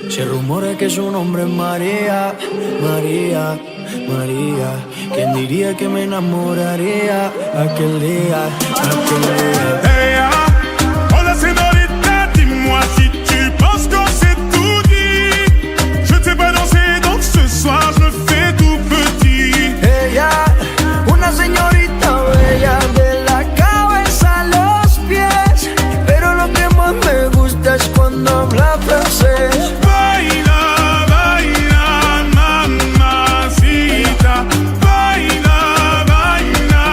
Se rumora que su nombre es María, María, María. ¿Quién diría que me enamoraría aquel día, aquel día? Hey, hola señorita, dis-moi si tu penses qu'on s'est tout dit. Je ne sais pas danser, donc ce soir je me fais tout petit. Ella, una señorita bella de la cabeza a los pies, pero lo que más me gusta es cuando habla francés. Baila, baila, mamacita. Baila, baila,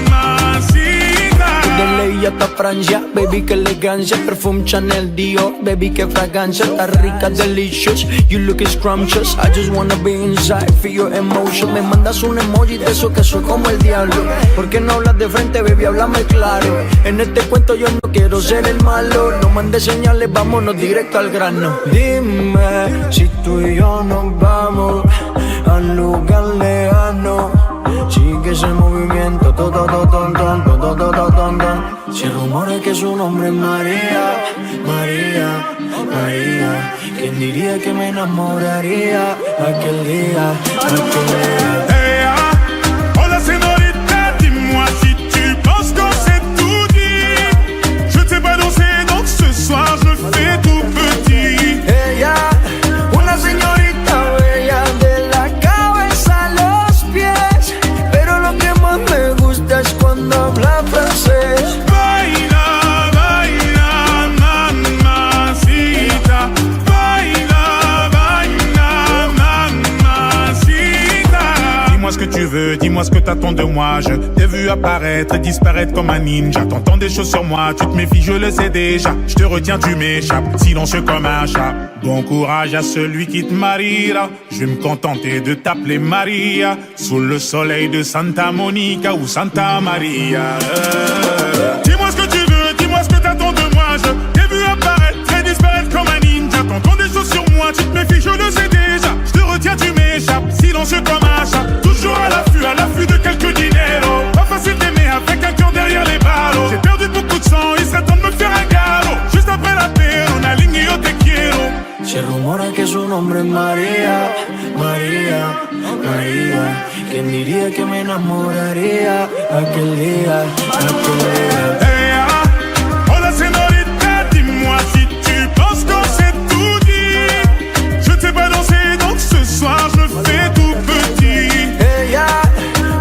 mamacita. De ley hasta Francia, baby, que elegancia. Perfume Chanel, Dior, baby, que fragancia. Está rica, delicious, you look scrumptious. I just wanna be inside, feel your emotion. Me mandas un emoji de eso que soy como el diablo. ¿Por qué no hablas de frente, baby? Háblame claro. En este cuento yo no quiero ser el malo. No mandes señales, vámonos directo al grano. Dime si tú y yo nos vamos a un lugar lejano. Sigue ese movimiento, Se rumora que su nombre es María, María, María. ¿Quién diría que me enamoraría aquel día, aquel día? Hey, hola señorita, dis-moi si tu penses qu'on s'est tout dit. Je ne sais pas danser, donc ce soir je me fais tout petit. Ella, una señorita bella de la cabeza a los pies, pero lo que más me gusta es cuando habla francés. Baila, baila, mamacita. Baila, baila, mamacita. Dis-moi ce que tu veux, dis-moi ce que t'attends de moi. Je t'ai vu apparaître et disparaître comme un ninja. T'entends des choses sur moi, tu te méfies, je le sais déjà. Je te retiens, tu m'échappes, silencieux comme un chat. Bon courage à celui qui te mariera. Je vais me contenter de t'appeler Maria. Sous le soleil de Santa Monica ou Santa Maria. Dis-moi ce que tu veux, dis-moi ce que t'attends de moi. Je t'ai vu apparaître et disparaître comme un ninja. T'entends des choses sur moi, tu te méfies, je le sais déjà. Je te retiens, tu m'échappes, silencieux comme un chat. Toujours à l'affût de quelques dinero. Pas facile d'aimer avec un cœur derrière les barreaux. J'ai perdu beaucoup de sang, il serait temps de me faire un galop. Juste après la paix, on a ligné yo te quiero. Se rumora que su nombre es María, María, María. ¿Quién diría que me enamoraría aquel día, aquel día? Hey, hola señorita, dis-moi si tu penses qu'on s'est tout dit. Je ne sais pas danser, donc ce soir je me fais tout petit. Ella,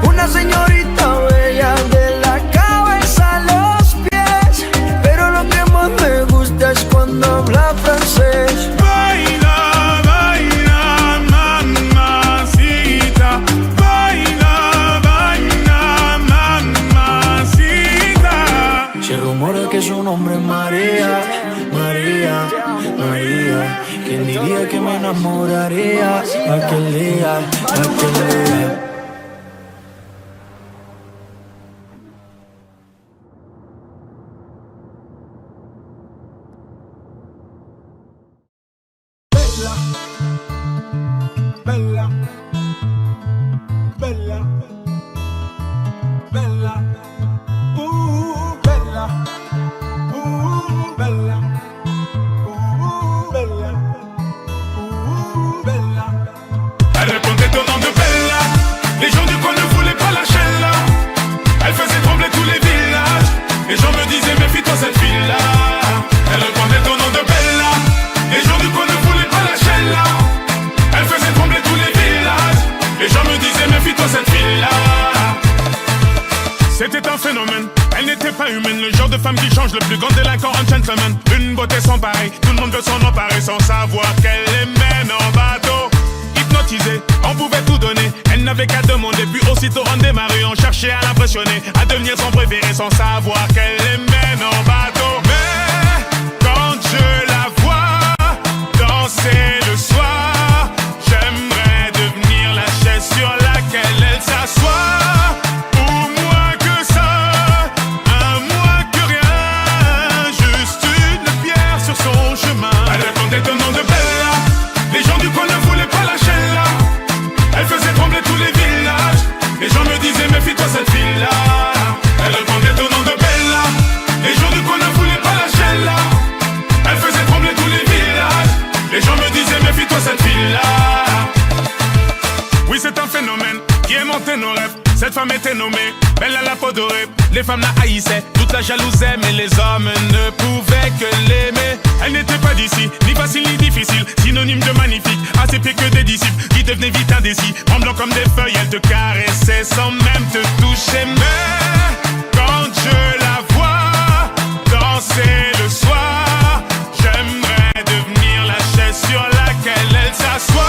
una señorita bella de la cabeza a los pies, pero lo que más me gusta es cuando habla francés. Baila, baila, mamacita. Baila, baila, mamacita. Se rumora que su nombre es María, María, María. ¿Quién diría que me enamoraría aquel día, aquel día? Bella, bella, bella, bella, bella, bella, bella. Elle répondait au nom de Bella. Les gens du coin ne voulaient pas lâcher là. Elle faisait trembler tous les villages. Les gens me disaient méfie-toi cette fille-là. Elle répondait au nom de Bella. Les gens du coin ne voulaient pas lâcher là. Elle faisait trembler tous les villages. Les gens me disaient méfie-toi cette fille-là. C'était un phénomène, elle n'était pas humaine. Le genre de femme qui change le plus grand délinquant en gentleman. Une beauté sans pareil, tout le monde veut s'en emparer sans savoir qu'elle les mène en bateau. Hypnotisée, on pouvait tout donner. Elle n'avait qu'à demander, puis aussitôt on démarrait. On cherchait à l'impressionner, à devenir son préféré sans savoir qu'elle les mène en bateau. Mais quand je la vois danser le soir, j'aimerais devenir la chaise sur laquelle elle s'assoit. Les gens me disaient méfie-toi cette fille-là. Elle répondait au nom de Bella. Les gens du coin ne Cette femme était nommée belle à la peau dorée. Les femmes la haïssaient, toute la jalousaient, mais les hommes ne pouvaient que l'aimer. Elle n'était pas d'ici, ni facile ni difficile, synonyme de magnifique, assez pire que des disciples qui devenaient vite indécis. Tremblant comme des feuilles, elle te caressait sans même te toucher. Mais quand je la vois danser le soir, j'aimerais devenir la chaise sur laquelle elle s'assoit.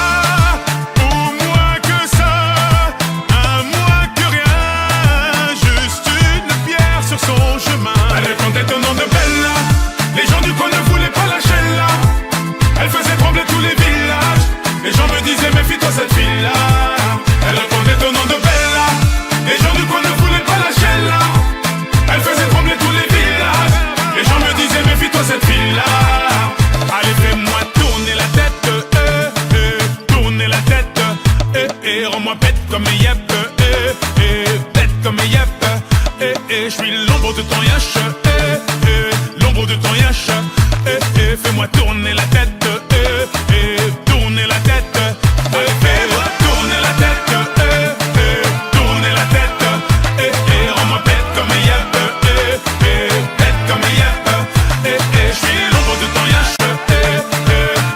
Son chemin. Elle répondait au nom de Bella. Les gens du coin ne voulaient pas lâcher là. Elle faisait trembler tous les villages. Les gens me disaient méfie-toi cette fille-là. Elle répondait au nom de Bella. Les gens du coin ne voulaient pas lâcher là. Elle faisait trembler tous les villages. Les gens me disaient méfie-toi cette fille-là. Allez fais-moi tourner la tête, tourner la tête, rends-moi bête comme Yep, bête comme Yep. Je suis l'ombre de ton yash, l'ombre de ton yash, fais-moi tourner la tête, tourner la tête, fais-moi tourner la tête, tourner la tête, rends-moi bête comme Yep, bête comme Yep, je suis l'ombre de ton yash,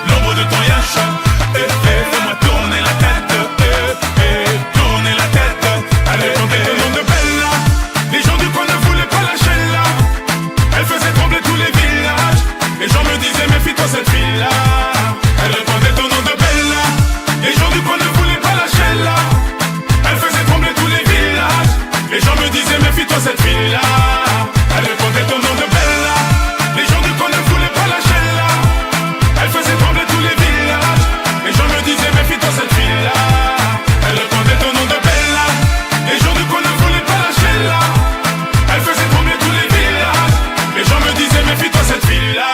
l'ombre de ton yash, fais-moi tourner la tête, tourner la tête, allez, comptez le nom de Bella. Les gens du coin ne voulaient pas lâcher là. Elle faisait trembler tous les villages. Les gens me disaient méfie-toi cette fille-là. Elle répondait au nom de Bella. Les gens du coin ne voulaient pas lâcher là. Elle faisait trembler tous les villages. Les gens me disaient méfie-toi cette fille-là. Elle répondait au nom de Bella. Les gens du coin ne voulaient pas lâcher là. Elle faisait trembler tous les villages. Les gens me disaient méfie-toi cette fille-là. Elle répondait au nom de Bella. Les gens du coin ne voulaient pas lâcher là. Elle faisait trembler tous les villages. Les gens me disaient méfie-toi cette fille-là.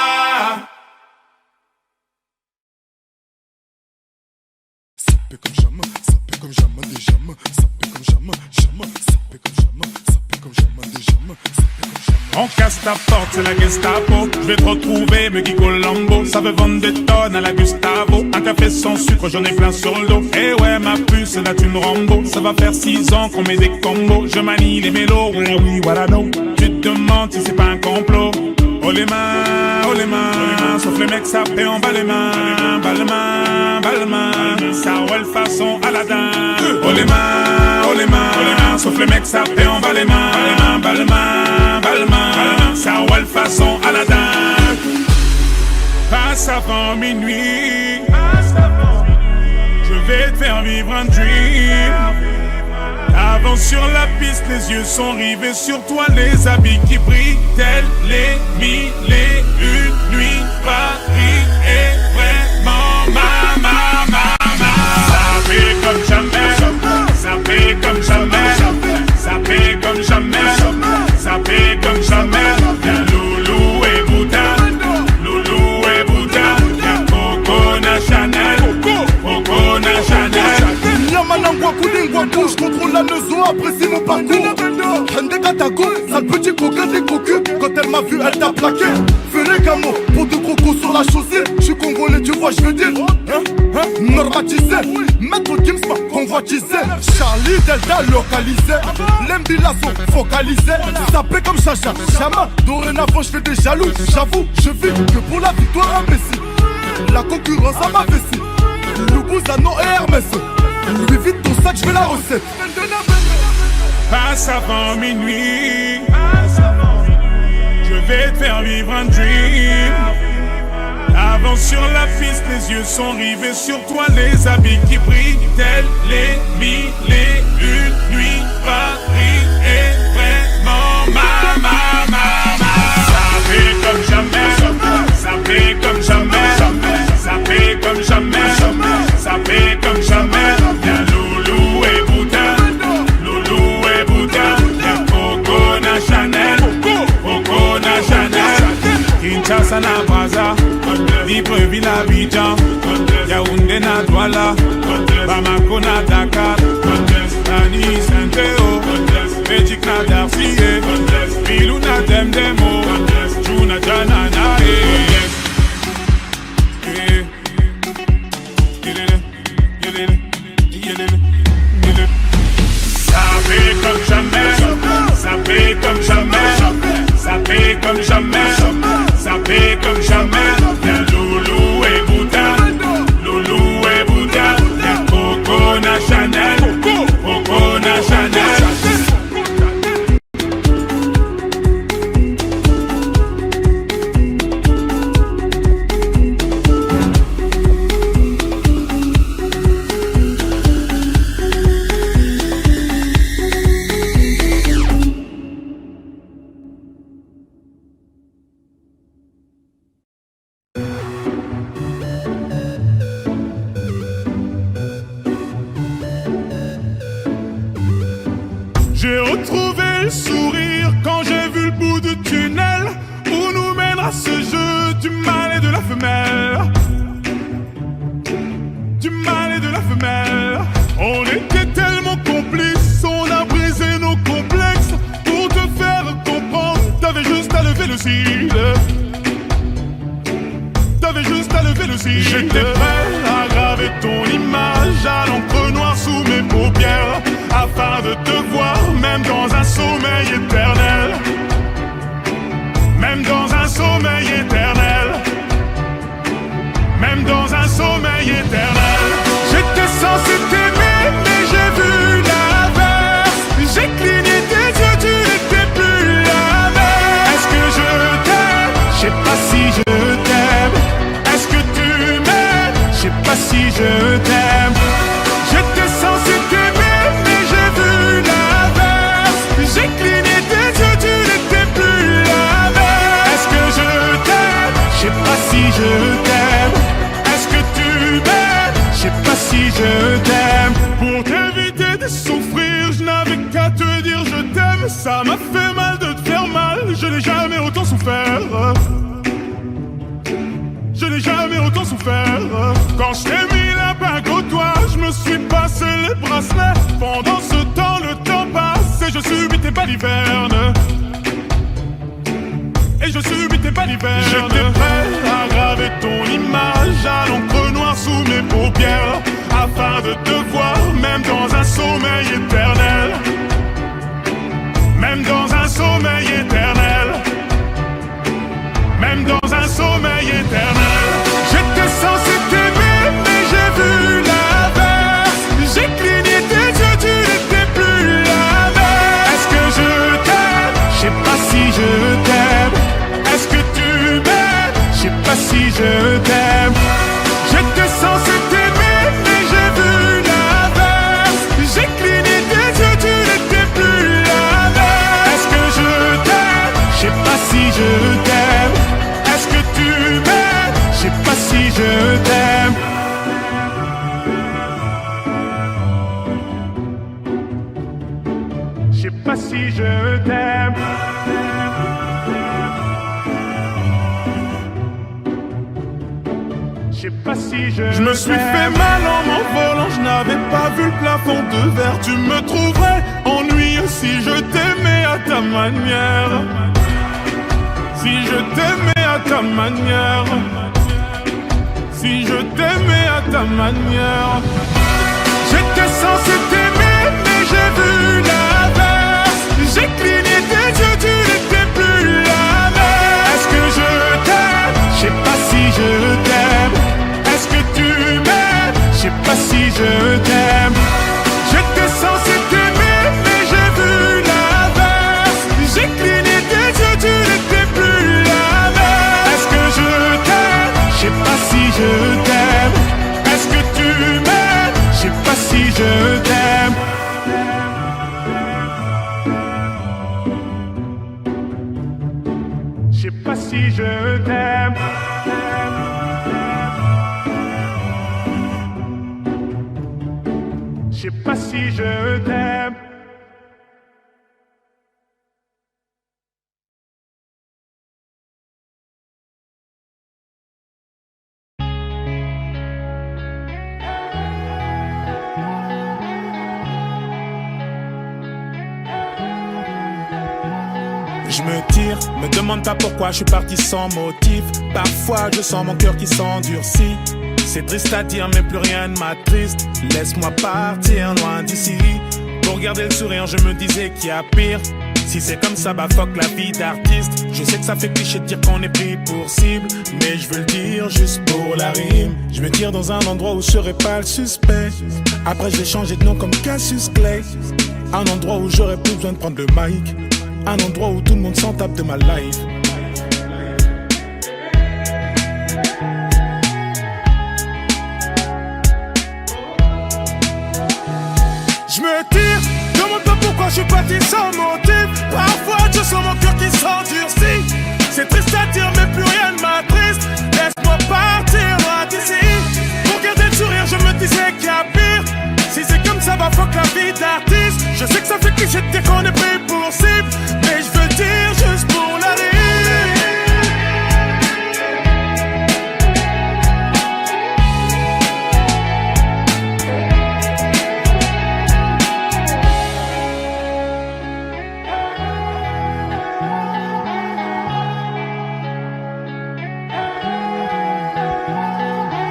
Ça paie comme jamais, ça paie comme jamais des jamais, ça paie comme jamais, jamais, ça paie comme jamais, ça paie comme jamais des jamais, ça paie comme jamais. On casse ta porte, c'est la Gestapo. Je vais te retrouver, me Guy Colombo. Ça veut vendre des tonnes à la Gustavo. Un café sans sucre, j'en ai plein sur le dos. Eh ouais, ma puce, là tu me Rambo. Ça va faire 6 ans qu'on met des combos. Je manie les mélos, oui, voilà, no. Tu te demandes si c'est pas un complot. Oh les mains, sauf les mecs ça paie en bas les mains. Balmain, ça roule façon Aladdin. Oh les mains, sauf les mecs ça paie en bas les mains. Balmain, ça roule façon Aladdin. Passe avant minuit, je vais te faire vivre un dream. Avance sur la piste, les yeux sont rivés sur toi, les habits qui brillent, tels les 1001 nuits. Paris est vraiment ma. Ça fait comme jamais, ça fait comme jamais, ça fait comme jamais, ça fait comme jamais. Y'a Loulou et Bouddha, y'a Coco na Chanel, Coco na Chanel. Yamanangwa Koulingwa Bouche, contrôle la maison, apprécie mon parcours. Hende Katago, sale petit coquin des cocus. Quand elle m'a vu, elle t'a plaqué. Fais les camos, pour de crocos sur la chaussée. J'suis congolais, tu vois, j'veux dire. Normatisé, maître Gims m'a convoitisé. Charlie Delta localisé. L'embila sont focalisés. Sapé comme Chacha, Chama. Dorénavant, j'fais des jaloux. J'avoue, je vis que pour la victoire imbécile. La concurrence à ma vessie. Loubouzanon et Hermès. Lui vite ton sac, j'fais la recette. Passe avant minuit, je vais te faire vivre un dream. Avance sur la piste, les yeux sont rivés sur toi, les habits qui brillent, tels les 1001 nuits. Paris est vraiment ma. Ça fait comme jamais, ça fait comme jamais, ça fait comme jamais, ça fait comme jamais. Y'a Loulou et Bouddha, y'a Coco na Chanel, Coco na Chanel. Kinshasa na Brazza, Libreville à Abidjan, Yaoundé na Douala, Bamako na Dakar, Nani Saint-Théo, Belgique na Darcy, Bilou na Demdemo, Juna Janana. Ça fait bébé comme jamais. Y'a Loulou et Bouddha, Loulou et Bouddha. Y'a Coco na Chanel, Coco na Chanel. J'ai retrouvé le sourire quand j'ai vu le bout du tunnel où nous mènera ce jeu du mâle et de la femelle. Du mâle et de la femelle. On était tellement complices, on a brisé nos complexes. Pour te faire comprendre, t'avais juste à lever le cil. T'avais juste à lever le cil. J'étais prêt à graver ton image à l'encre noire sous mes paupières, afin de te voir même dans un sommeil éternel. Même dans un sommeil éternel. Même dans un sommeil éternel. J'étais censé t'aimer mais j'ai vu l'inverse. J'ai cligné tes yeux, tu n'étais plus la même. Est-ce que je t'aime? Je sais pas si je t'aime. Est-ce que tu m'aimes? Je sais pas si je t'aime. J'étais censé t'aimer mais j'ai vu l'inverse. J'ai cligné tes yeux, tu n'étais plus la même. Est-ce que je t'aime? Je sais pas si je t'aime. Est-ce que tu m'aimes? Je sais pas si je t'aime. Pour t'éviter de souffrir, je n'avais qu'à te dire je t'aime. Ça m'a fait mal de te faire mal, je n'ai jamais autant souffert. Je n'ai jamais autant souffert. Quand je t'ai mis la bague au doigt, je me suis passé les bracelets. Pendant ce temps, le temps passe et je subis tes balivernes. Et je subis tes balivernes. J'étais prêt à graver ton image à l'encre noire sous mes paupières, afin de te voir même dans un sommeil éternel. Même dans un sommeil éternel. Même dans un sommeil éternel. J'étais censé t'aimer mais j'ai vu l'inverse. J'ai cligné tes yeux, tu n'étais plus la même. Est-ce que je t'aime? Je sais pas si je t'aime. Est-ce que tu m'aimes? Je sais pas si je t'aime. J'étais censé t'aimer mais j'ai vu l'inverse. J'ai cligné tes yeux, tu n'étais plus la même. Est-ce que je t'aime? Je sais pas si je t'aime. Est-ce que tu m'aimes? Je sais pas si je t'aime. Je sais pas si je t'aime. Je sais pas si je me suis fait mal en m'envolant, je n'avais pas vu le plafond de verre. Tu me trouverais ennuyeux si je t'aimais à ta manière. Si je t'aimais à ta manière. Si je t'aimais à ta manière. J'étais censé t'aimer mais j'ai vu l'inverse. J'ai cligné tes yeux, tu n'étais plus la même. Est-ce que je t'aime? Je sais pas si je t'aime. Est-ce que tu m'aimes? Je sais pas si je t'aime. J'étais censé t'aimer mais j'ai vu l'inverse. J'ai cligné tes yeux, tu n'étais plus la même. Est-ce que je t'aime? Je sais pas si je t'aime. Est-ce que tu m'aimes? Je sais pas si je t'aime. Je sais pas si je t'aime. Je sais pas si je t'aime. Je me tire, me demande pas pourquoi je suis parti sans motif. Parfois je sens mon cœur qui s'endurcit. C'est triste à dire mais plus rien ne m'attriste. Laisse-moi partir loin d'ici. Pour garder le sourire je me disais qu'il y a pire. Si c'est comme ça, bah fuck la vie d'artiste. Je sais que ça fait cliché de dire qu'on est pris pour cible, mais je veux le dire juste pour la rime. Je me tire dans un endroit où je serai pas le suspect. Après je vais changer de nom comme Cassius Clay. Un endroit où j'aurais plus besoin de prendre le mic. Un endroit où tout le monde s'en tape de ma life. Je me tire, demande pas pourquoi je suis parti sans motif. Parfois je sens mon cœur qui s'endurcit. C'est triste à dire mais plus rien ne m'attriste. Laisse-moi partir loin d'ici. Pour garder le sourire je me disais qu'il y a pire. Si c'est comme ça va fuck la vie d'artiste. Je sais que ça fait cliché de dire qu'on est pris pour cible, mais je veux le dire juste pour la rire.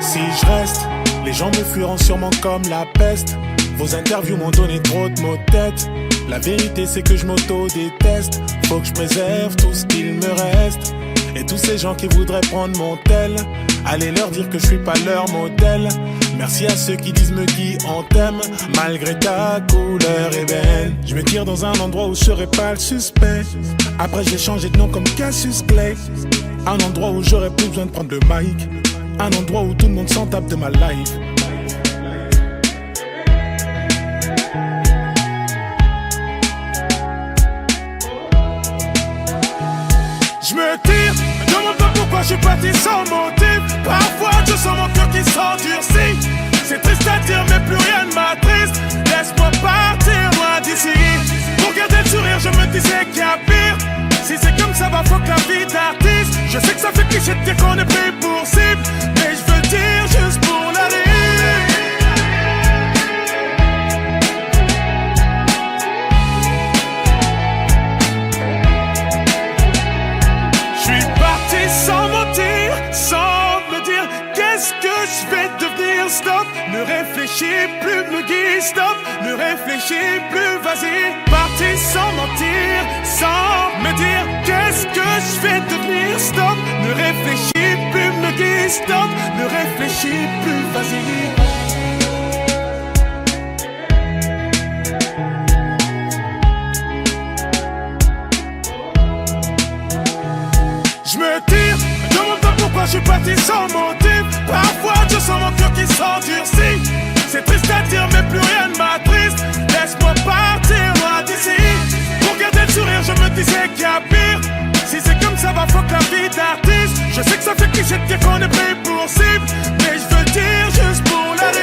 Si je reste, les gens me fuiront sûrement comme la peste. Vos interviews m'ont donné trop de maux de tête. La vérité c'est que je m'auto-déteste. Faut que je préserve tout ce qu'il me reste. Et tous ces gens qui voudraient prendre mon tel, allez leur dire que je suis pas leur modèle. Merci à ceux qui disent me qui on t'aime, malgré ta couleur ébène. Je me tire dans un endroit où je serai pas le suspect. Après j'ai changé de nom comme Cassius Clay. Un endroit où j'aurais plus besoin de prendre le mic. Un endroit où tout le monde s'en tape de ma life. Je me tire, me demande pas pourquoi je suis parti sans motif. Parfois je sens mon cœur qui s'endurcit. C'est triste à dire mais plus rien ne m'attriste. Laisse-moi partir loin d'ici. Pour garder le sourire je me disais qu'il y a pire. Si c'est comme ça va fuck la vie d'artiste. Je sais que ça fait cliché de dire qu'on est pris pour cible, mais je veux le dire juste pour la rire. Sans mentir, sans me dire qu'est-ce que je vais devenir. Stop, ne réfléchis plus, me guide. Stop, ne réfléchis plus, vas-y. Parti sans mentir, sans me dire qu'est-ce que je vais devenir. Stop, ne réfléchis plus, me guide. Stop, ne réfléchis plus, vas-y. Je me tire, me demande pas pourquoi je suis parti sans motif. Parfois je sens mon cœur qui s'endurcit. C'est triste à dire mais plus rien ne m'attriste. Laisse-moi partir loin d'ici. Pour garder le sourire je me disais qu'il y a pire. Si c'est comme ça va fuck la vie d'artiste. Je sais que ça fait cliché de dire qu'on est pris pour cible, mais je veux le dire juste pour la rire.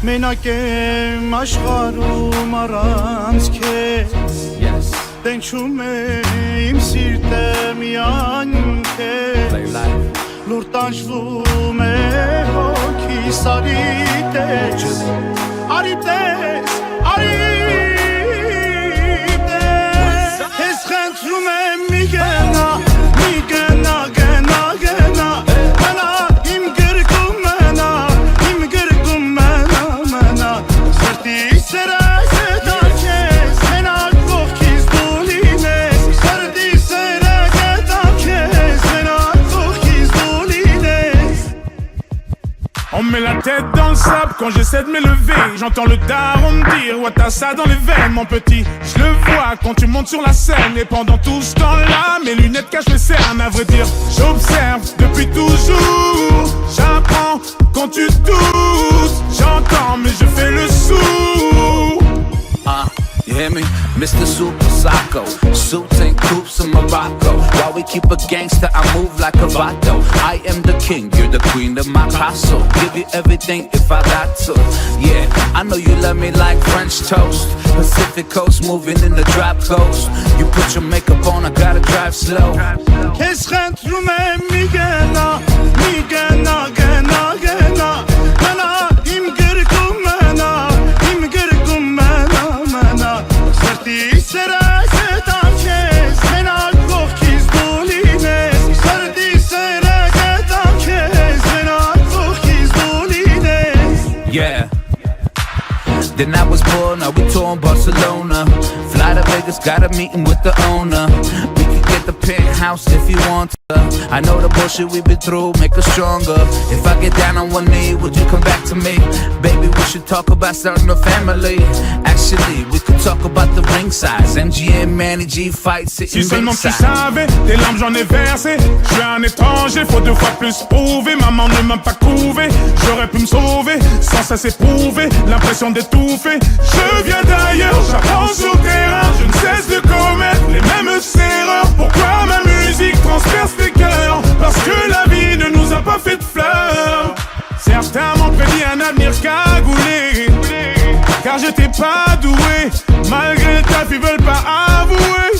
Մենակ եմ աշխարհում առանց քեզ Տենչում է իմ սիրտը միայն քեզ Լուր տանջվում է հոգիս արի տես Արի տես, արի տես Ես խնդրում եմ մի գնա, գնա, գնա Մնա իմ գրկում մնա, իմ գրկում մնա Սրտի սրակը դա քեզ, մենակ կողքից դու լինես Սրտի սրակը դա քեզ, մենակ կողքից դու լինես On me met la tête dans le sable quand j'essaie de m'élever. J'entends le daron me dire ouais t'as ça dans les veines mon petit. Je le vois quand tu montes sur la scène. Et pendant tout ce temps-là mes lunettes cachent les cernes. À vrai dire j'observe depuis toujours. J'apprends quand tu doutes. J'entends mais je fais le sourd. You hear me? Mr. Super Psycho, suits and coops in Morocco. While we keep a gangster, I move like a vato. I am the king, you're the queen of my castle. Give you everything if I got to. Yeah, I know you love me like French toast. Pacific Coast, moving in the drop coast. You put your makeup on, I gotta drive slow. Keşkent rume migena, migena, gena, gena. Mena, im gırgum mena, im gırgum mena, mena. Serti sera sedan kes, mena kokiz dolines. Serti sera sedan kes, mena kokiz dolines. Yeah. Then I was born, now we tour in Barcelona. Fly to Vegas, got a meeting with the owner. We can get the penthouse if you want to. I know the bullshit we've been through, make us stronger. If I get down on one knee, would you come back to me? Baby, we should talk about starting a family. Actually, we could talk about the ring size. MGM, Manny G fight, sitting Si seulement tu ringside. savais, tes larmes j'en ai versé. Je suis un étranger, faut 2 fois plus prouver. Maman ne m'a pas couvé, j'aurais pu me sauver. Sans ça c'est prouvé, l'impression d'étouffer. Je viens d'ailleurs, j'apprends sur terrain. Je ne cesse de commettre les mêmes erreurs. Pourquoi ma musique transperce les cœurs? Parce que la vie ne nous a pas fait de fleurs. Certains m'ont prédit un avenir cagoulé, car j'étais pas doué. Malgré ta fille veulent pas avouer.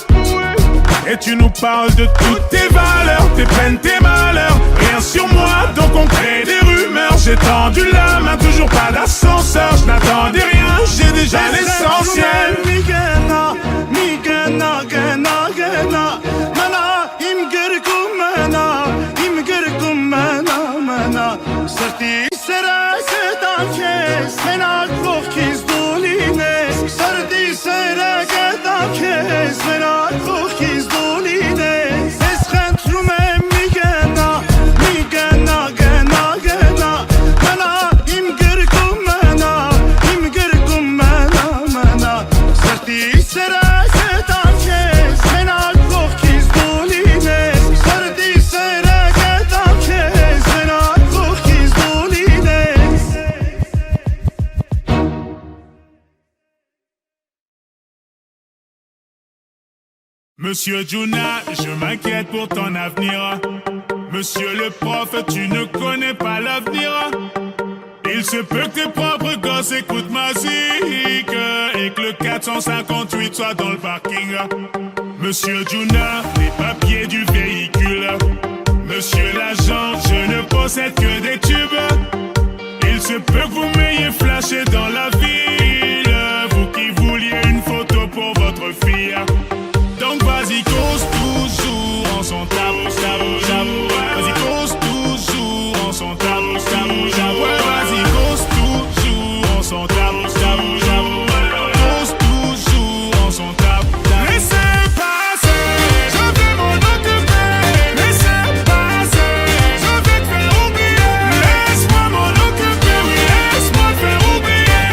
Et tu nous parles de toutes tes valeurs, tes peines, tes malheurs. Rien sur moi, donc on crée des rumeurs. J'ai tendu la main, toujours pas d'ascenseur. Je n'attendais rien, j'ai déjà l'essentiel. Migena, migena, gena, gena. Mena, im gırgum mena, im gırgum mena, mena. Serti sera sedan kes, mena kokiz dolines. Serti sera sedan kes, mena kokiz dolines. Eschent rume migena, migena, gena, gena. Mena, im gırgum mena, im gırgum mena, mena. Serti sera sedan kes, mena kokiz dolines. Serti sera sedan kes, mena kokiz dolines. Monsieur Juna, je m'inquiète pour ton avenir. Monsieur le prof, tu ne connais pas l'avenir. Il se peut que tes propres gosses écoutent ma musique et que le 458 soit dans le parking. Monsieur Juna, les papiers du véhicule. Monsieur l'agent, je ne possède que des tubes. Il se peut que vous m'ayez flashé dans la ville, vous qui vouliez une photo pour votre fille. Donc vas-y, cause toujours en son tabou, tabou, tabou. Vas-y, cause toujours en son tabou, tabou, tabou. Vas-y, cause toujours en son tabou, tabou, tabou. Cause toujours en son tabou, tabou. Laissez passer, je vais m'en occuper. Laissez passer, je vais te faire oublier. Laisse-moi m'en occuper, oui, laisse-moi te faire oublier.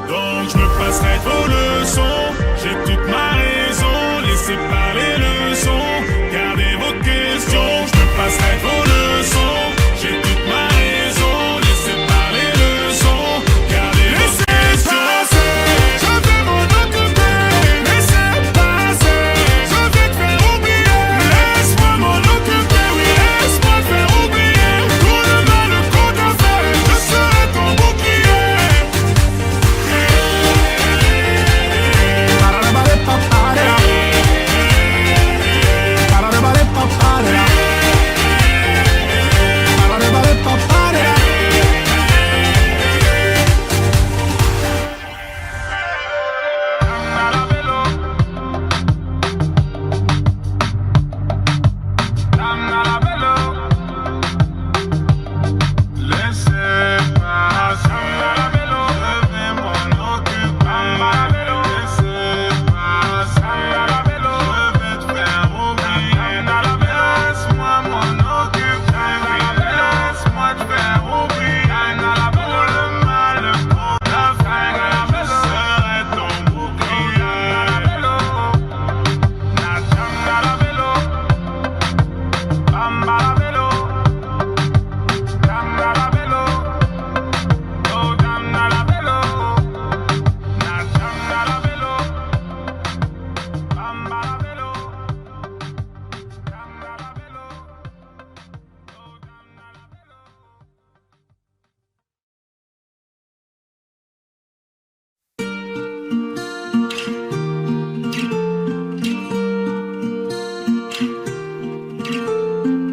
Donc je me passerai vos leçons. J'ai toute ma raison. Laissez parler le son. Gardez vos questions. Je me passerai vos leçons. J'ai toute ma raison. Laissez parler le son. Gardez vos questions. Je vais m'en occuper. Laissez passer. Je vais te faire oublier. Laisse-moi m'en occuper. Oui, laisse-moi te faire oublier. Tout le mal qu'on t'a fait. Je serai ton bouclier.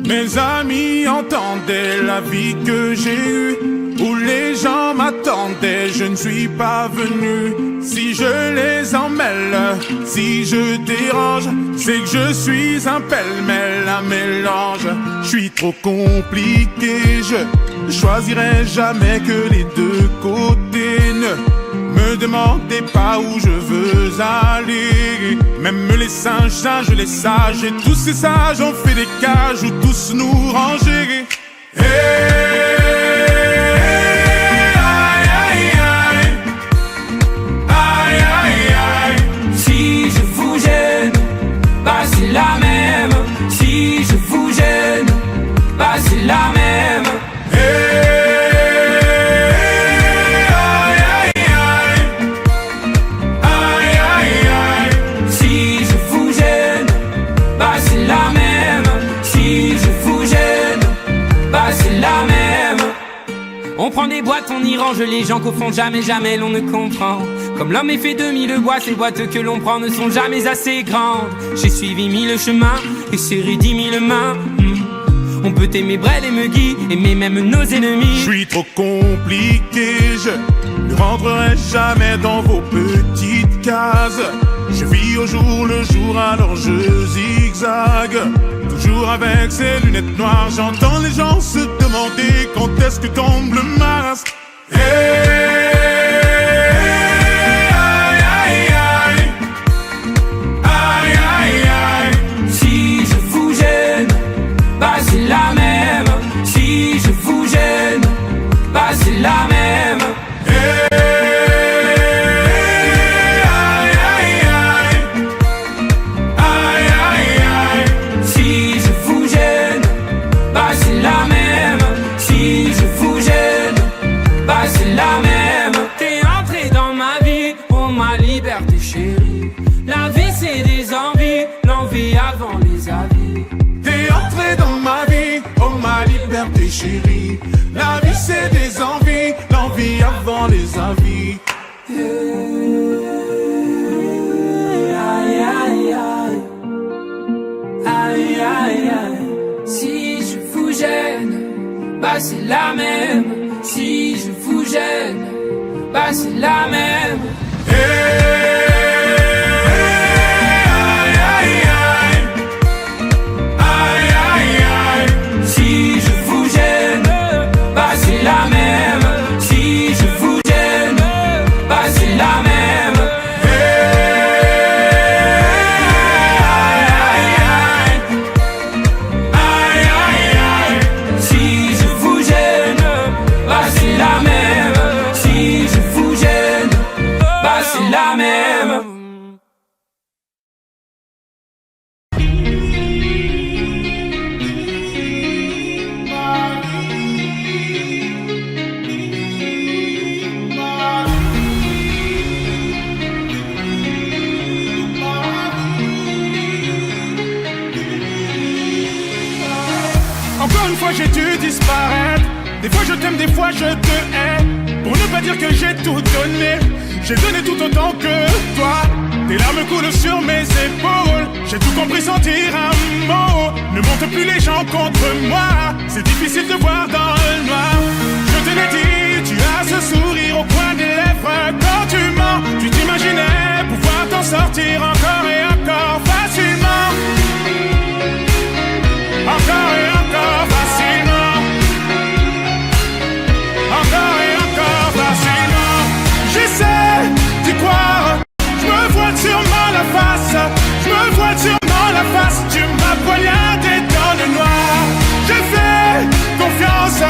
Mes amis entendaient la vie que j'ai eue, où les gens m'attendaient, je ne suis pas venu. Si je les emmêle, si je dérange, c'est que je suis un pêle-mêle, un mélange. Je suis trop compliqué, je choisirai jamais que les deux côtés. Ne me demandez pas où je veux aller. Même les singes, les sages, et tous ces sages ont fait des cages où tous nous ranger. Si je vous gêne, bah c'est la même. Si je vous gêne, bah c'est la même. Si je vous gêne, bah c'est la même. Si je vous gêne, bah c'est la même. On prend des boîtes, on y range les gens qu'au fond jamais, jamais l'on ne comprend. Comme l'homme est fait de mille bois, ces boîtes que l'on prend ne sont jamais assez grandes. J'ai suivi mille chemins et serré 10 000 mains. On peut aimer Brel et Megui, aimer même nos ennemis. Je suis trop compliqué, je ne rentrerai jamais dans vos petites cases. Je vis au jour le jour, alors je zigzague. Toujours avec ces lunettes noires, j'entends les gens se demander quand est-ce que tombe le masque. Si je vous gêne, bah c'est la même. Si je vous gêne, bah c'est la même. Si je vous gêne, bah c'est la même. Si je vous gêne, bah c'est la même. T'es entré dans ma vie, oh ma liberté chérie. La vie c'est des envies, l'envie avant les avis. T'es entré dans ma vie, oh ma liberté chérie. La vie c'est des envies, l'envie avant les avis. Aïe aïe aïe, aïe aïe aïe. Si je vous gêne, bah c'est la même. Si je vous gêne, bah c'est la même. Si je vous gêne, bah c'est la même. Si je vous gêne, bah c'est la même. Si je vous gêne, bah c'est la même. Si je vous gêne, la même. Encore une fois j'ai dû disparaître. Des fois je t'aime, des fois je te hais. Pour ne pas dire que j'ai tout donné, j'ai donné tout autant que toi. Tes larmes coulent sur mes épaules. J'ai tout compris, sentir un mot. Ne monte plus les gens contre moi. C'est difficile de voir dans le noir. Je te l'ai dit, tu as ce sourire au coin des lèvres. Quand tu mens, tu t'imaginais pouvoir t'en sortir encore et encore facilement. Encore et encore facilement. Encore et encore facilement. J'essaie d'y croire. Je me voile sûrement la face. Je me voile sûrement la face. Tu m'as poignardé dans le noir. J'ai fait confiance,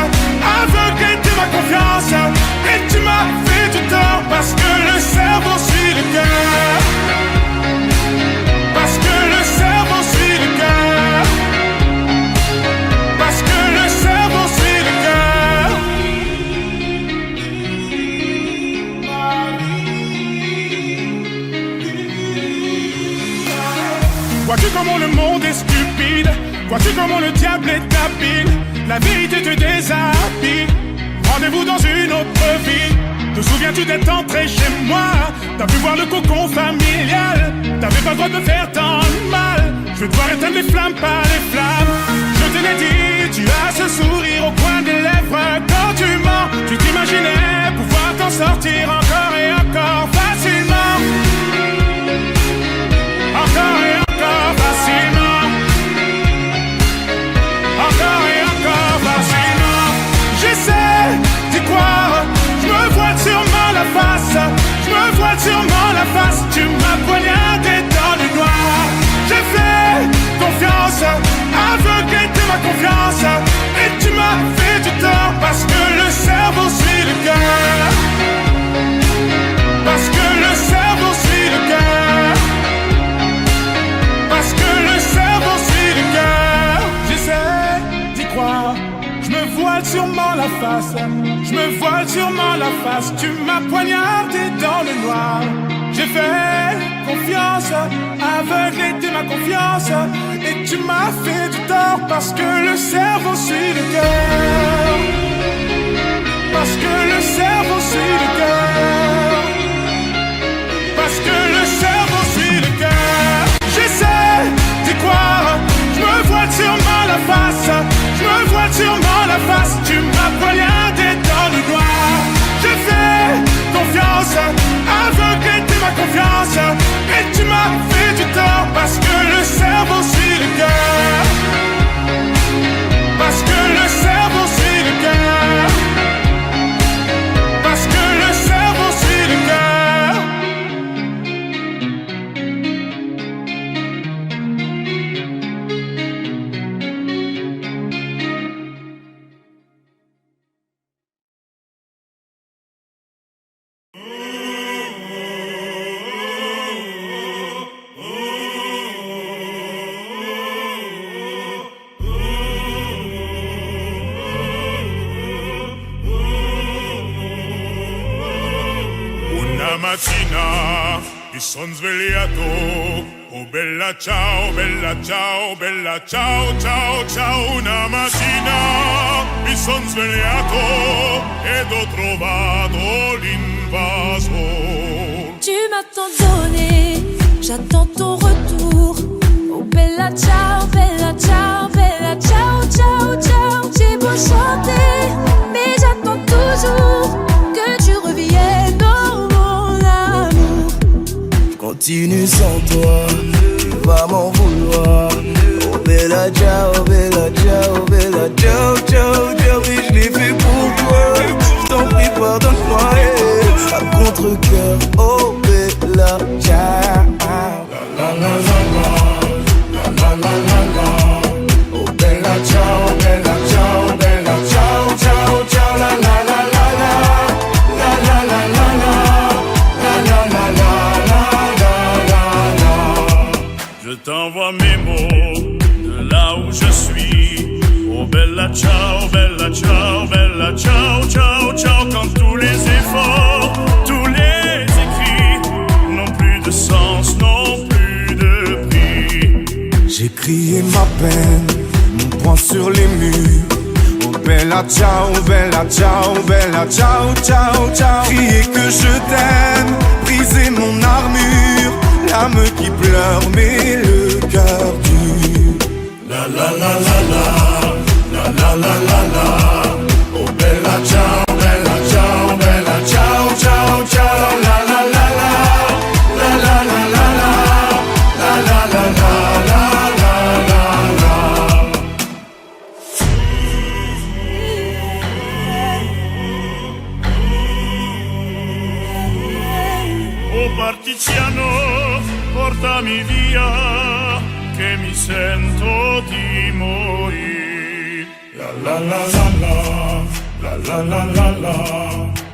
aveuglé de ma confiance. Et tu m'as fait du tort parce que le cerveau suit le cœur. Parce que le cerveau suit le cœur. Parce que le cerveau suit le cœur. Vois-tu comment le monde est stupide? Vois-tu comment le diable est habile? La vérité te déshabille. Rendez-vous dans une autre vie. Te souviens-tu d'être entré chez moi? T'as pu voir le cocon familial. T'avais pas le droit de me faire tant de mal. Je veux devoir éteindre les flammes, pas les flammes. Je te l'ai dit, tu as ce sourire au coin des lèvres. Quand tu mens, tu t'imaginais pouvoir t'en sortir encore et encore facilement. Encore et encore facilement. Encore et encore facilement. J'essaie d'y croire. Je me voile sûrement la face. Je me voile sûrement la face. Tu m'as poignardé dans le noir. J'ai fait confiance, aveuglé de ma confiance. Et tu m'as fait du tort parce que le cerveau suit le cœur. Parce que le cerveau suit le cœur. Parce que le cerveau suit le cœur. J'essaie d'y croire. Je me voile sûrement la face. Je me voile sûrement la face. Tu m'as poignardé dans le noir. J'ai fait confiance, aveuglé de ma confiance. Et tu m'as fait du tort parce que le cerveau suit le cœur. Parce que le cerveau suit le cœur. Parce que le cerveau suit le cœur. J'essaie d'y croire. Je me voile sûrement la face. Je me voile sûrement la face. Tu m'as poignardé dans le noir. J'ai fait confiance, aveuglé de ma confiance. Et tu m'as fait du tort parce que le cerveau suit le cœur. Parce que le cerveau suit le cœur. Parce que le cerveau suit le cœur. Mattina, il son svegliato. Oh bella ciao, bella ciao, bella ciao, ciao, ciao. Una mattina mi son svegliato ed ho trovato l'invasor. Tu m'as tant donné, j'attends ton retour. Oh bella ciao, bella ciao, bella ciao, ciao, ciao. J'ai beau chanter, mais j'attends toujours que tu reviennes. Continue sans toi, tu vas m'en vouloir. Oh bella ciao, bella ciao, bella ciao, ciao, ciao. Oui, je l'ai fait pour toi. Je t'en prie, pardonne-moi. À contre-cœur, oh bella ciao. La la la la, la la la la. Oh bella ciao, bella ciao, bella ciao, ciao, ciao. La la la la la, la la la la la, la la la la. fort. Tous les écrits n'ont plus de sens, n'ont plus de prix. J'ai crié ma peine, mon poing sur les murs. Oh bella ciao, bella ciao, bella ciao, ciao, ciao. Crier que je t'aime, briser mon armure. L'âme qui pleure mais le cœur dur. La la la la la, la la la la la. Oh bella ciao, bella ciao, bella ciao, ciao, ciao. La la la la, la la la la la, la la la la la la la. Oh partigiano, portami via, che mi sento di morire. La la la la la, la la la la la.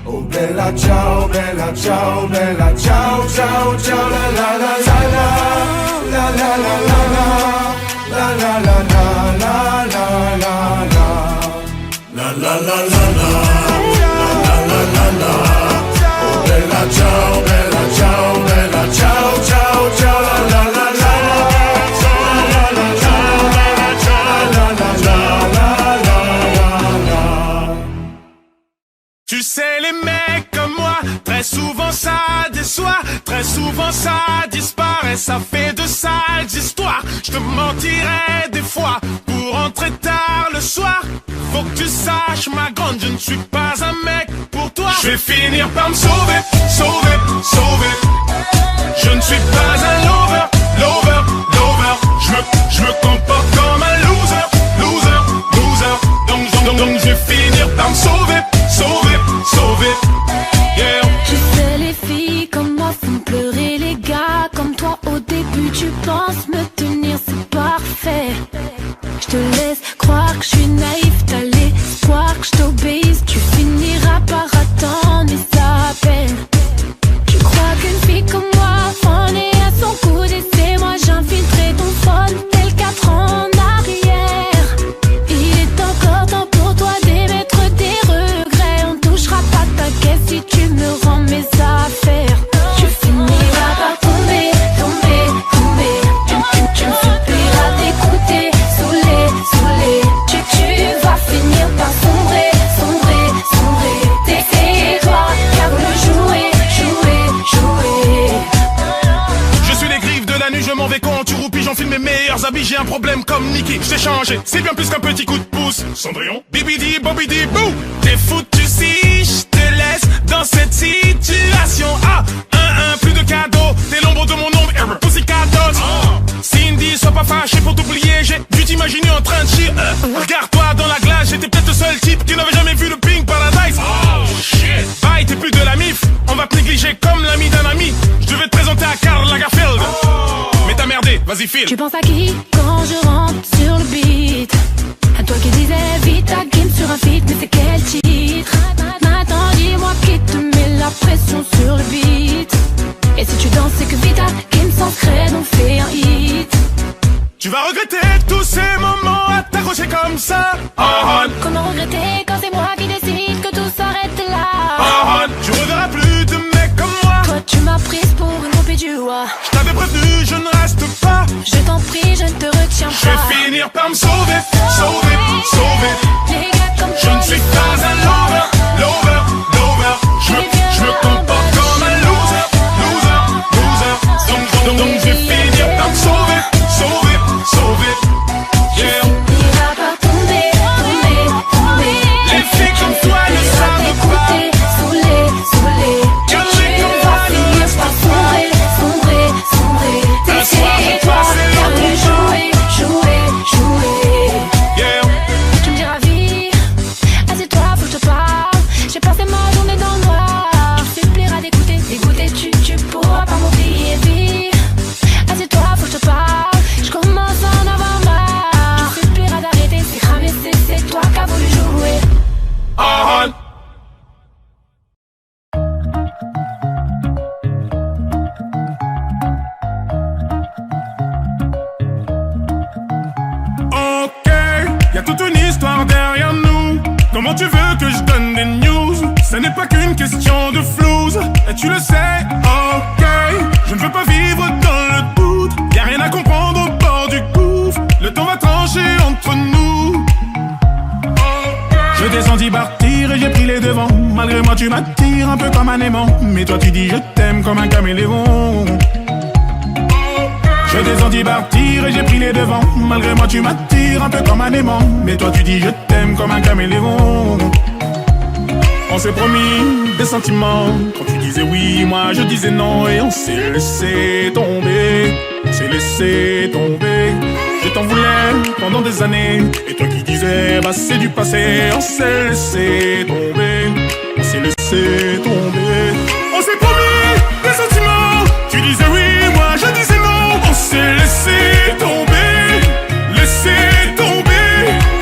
Oh bella ciao, bella ciao, bella ciao, ciao, ciao. La la la la la, la la la la la, la la la la la la la la. La la la la la, la la la la. Oh bella ciao, bella ciao, bella ciao, ciao, ciao. La la la la la. Tu sais les mecs comme moi, très souvent ça déçoit, très souvent ça disparaît, ça fait de sales histoires. Je te mentirais des fois pour rentrer tard le soir. Faut que tu saches ma grande, je ne suis pas un mec pour toi. Je vais finir par me sauver, sauver, sauver. Je ne suis pas un lover, lover, lover. Je me comporte comme un loser, loser, loser. Donc je vais finir par me sauver, sauver, sauver. Yeah. Tu sais les filles comme moi font pleurer les gars comme toi. Au début tu penses me tenir, c'est parfait. Je te laisse croire que je suis naïf, t'as l'espoir que je t'obéisse. Tu finiras par attendre mes appels. Tu crois qu'une fille comme moi en est à son coude et c'est moi j'infiltrerai ton phone tel 4 ans en arrière. Il est encore temps pour toi d'émettre des regrets. On touchera pas ta caisse si tu me rends mes affaires. Tu finiras par tomber, tomber, tomber. Tu me suffiras d'écouter, saoulé, saoulé. Tu vas finir par sombrer, sombrer, sombrer. C'est toi qui as voulu jouer, jouer, jouer. Je suis les griffes de la nuit, je m'en vais quand tu roupis, j'enfile mes meilleurs habits, j'ai un problème comme Nicky, je t'ai changé, c'est bien plus qu'un petit coup de pouce. Cendrillon, bibidi, bobidi, bou. T'es foutu si je te laisse dans cette situation. Ah, plus de cadeaux, t'es l'ombre de mon ombre, Pussycat Dolls. Cindy, sois pas fâché pour t'oublier, j'ai dû t'imaginer en train de chier. Regarde-toi dans la glace, j'étais peut-être le seul type qui n'avait jamais vu le Pink Paradise. Oh shit. Bye, t'es plus de la mif, on va te négliger comme l'ami d'un ami. Je devais te présenter à Karl Lagerfeld. Mais t'as merdé, vas-y file. Tu penses à qui quand je rentre sur le beat? À toi qui disais vite ta game sur un feat, mais c'est quel titre? Maintenant dis-moi qui te met la pression sur le beat. Et si tu danses c'est que Vita game sans crête on fait un hit. Tu vas regretter tous ces moments à t'accrocher comme ça. Comment regretter quand c'est moi qui décide que tout s'arrête là? Tu reverras plus de mecs comme moi. Toi tu m'as prise pour une poupée du roi. Je t'avais prévenu, je ne reste pas. Je t'en prie, je ne te retiens Je pas. vais finir par me sauver, sauver, sauver. Les gars comme Je toi, ne suis pas un lover, lover, lover. Je me comporte comme un loser, loser, loser. Donc je vais finir par me sauver, sauver, sauver. Yeah. finira par tomber, tomber, tomber. Les filles comme toi ne savent pas. Saoulé, saoulé. Tu vas finir par sombrer, sombrer, sombrer. Un soir, C'est toi qui as voulu jouer, jouer, jouer. Yeah. Tu me diras vie, assieds-toi, faut que je te parle. J'ai passé ma journée dans le noir. Tu supplieras d'écouter, d'écouter, tu pourras pas m'oublier vie. Assieds-toi, faut que je te parle. Je commence à en avoir marre. Tu supplieras d'arrêter, c'est cramé, c'est toi qui as voulu jouer. Ok, y'a toute une histoire derrière nous. Comment tu veux que je donne des news Ce n'est pas qu'une question de flouze, et tu le sais, ok. Je ne veux pas vivre dans le doute, y'a rien à comprendre au bord du gouffre. Le temps va trancher entre nous. Je t'ai senti partir et j'ai pris les devants. Malgré moi tu m'attires un peu comme un aimant, mais toi tu dis je t'aime comme un caméléon. Je t'ai senti partir et j'ai pris les devants. Malgré moi tu m'attires un peu comme un aimant, mais toi tu dis je t'aime comme un caméléon. On s'est promis des sentiments. Quand tu disais oui, moi je disais non. Et on s'est laissé tomber. On s'est laissé tomber. Je t'en voulais pendant des années. Et toi qui disais bah c'est du passé. On s'est laissé tomber. On s'est laissé tomber. On s'est promis des sentiments. Tu disais oui, moi je disais non. On s'est laissé tomber. Laissé tomber.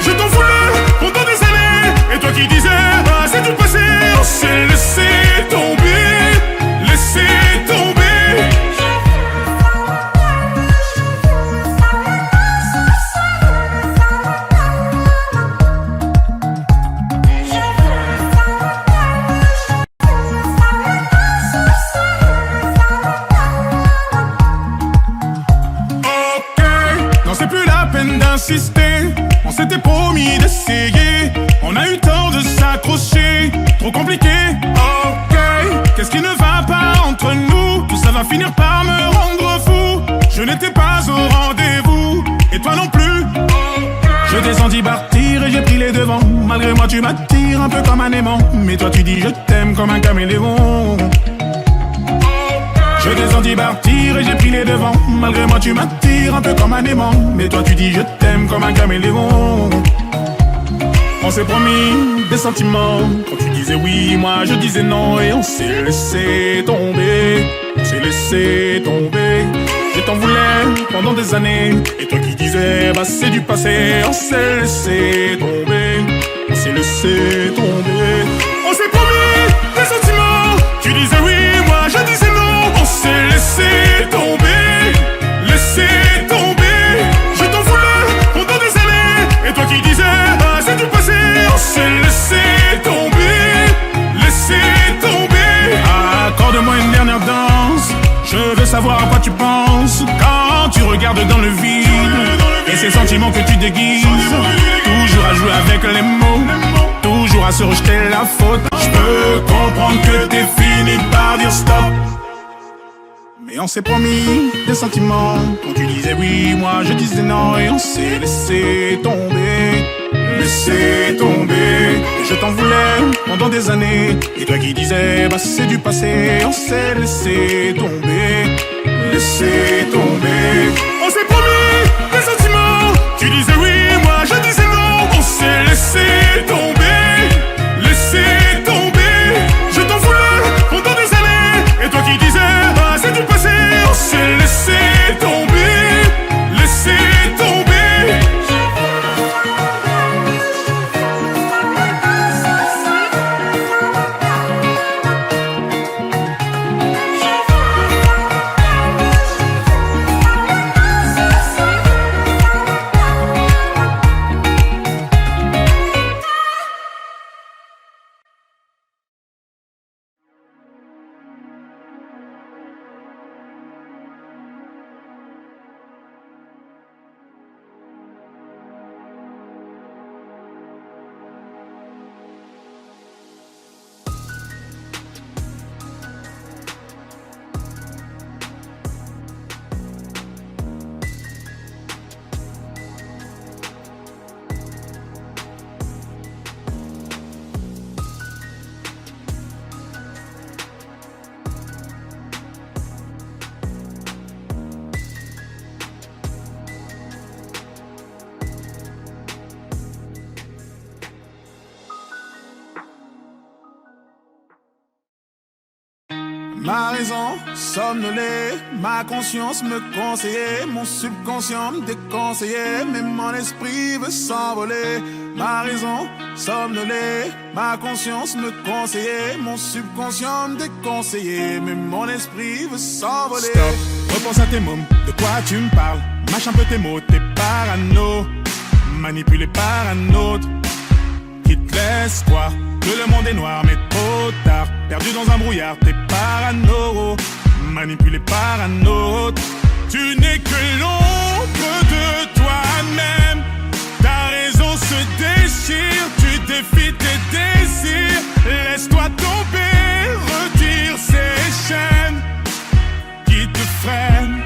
Je t'en voulais pendant des années. Et toi qui disais bah c'est du passé. On s'est laissé tomber. Laissé tomber. On s'était promis d'essayer. On a eu le temps de s'accrocher. Trop compliqué, ok. Qu'est-ce qui ne va pas entre nous? Tout ça va finir par me rendre fou. Je n'étais pas au rendez-vous, et toi non plus. Je t'ai senti partir et j'ai pris les devants. Malgré moi tu m'attires un peu comme un aimant, mais toi tu dis je t'aime comme un caméléon. Je t'ai senti partir et j'ai pris les devants. Malgré moi tu m'attires un peu comme un aimant, mais toi tu dis je t'aime comme un caméléon. On s'est promis des sentiments. Quand tu disais oui, moi je disais non. Et on s'est laissé tomber. On s'est laissé tomber. Je t'en voulais pendant des années. Et toi qui disais bah c'est du passé. On s'est laissé tomber. On s'est laissé tomber. On s'est promis des sentiments. Tu disais oui, moi je disais non. On s'est laissé tomber, laissé tomber. Je t'en voulais pendant des années. Et toi qui disais, ah c'est du passé. On s'est laissé tomber, laissé tomber. Accorde-moi une dernière danse. Je veux savoir à quoi tu penses quand tu regardes dans le vide. Et ces sentiments que tu déguises. Toujours à jouer avec les mots, toujours à se rejeter la faute. Je peux comprendre que t'es fini par dire stop. Et on s'est promis des sentiments. Quand tu disais oui, moi je disais non. Et on s'est laissé tomber. Laissé tomber. Et je t'en voulais pendant des années. Et toi qui disais bah c'est du passé. On s'est laissé tomber. Laissé tomber. On s'est promis des sentiments. Tu disais oui, moi je disais non. On s'est laissé tomber. Laissé tomber. Je t'en voulais pendant des années. Et toi qui disais bah c'est du passé. On s'est laissé tomber. Laissé tomber. Ma raison somnolée, ma conscience me conseillait, mon subconscient me déconseillait, mais mon esprit veut s'envoler. Ma raison somnolée, ma conscience me conseillait, mon subconscient me déconseillait, mais mon esprit veut s'envoler. Stop, repense à tes mômes, de quoi tu me parles? Mâche un peu tes mots, t'es parano, manipulé par un autre qui te laisse quoi? que le monde est noir mais trop tard. Perdu dans un brouillard, t'es parano, manipulé par un autre. Tu n'es que l'ombre de toi-même. Ta raison se déchire, tu défies tes désirs. Laisse-toi tomber, retire ces chaînes qui te freinent,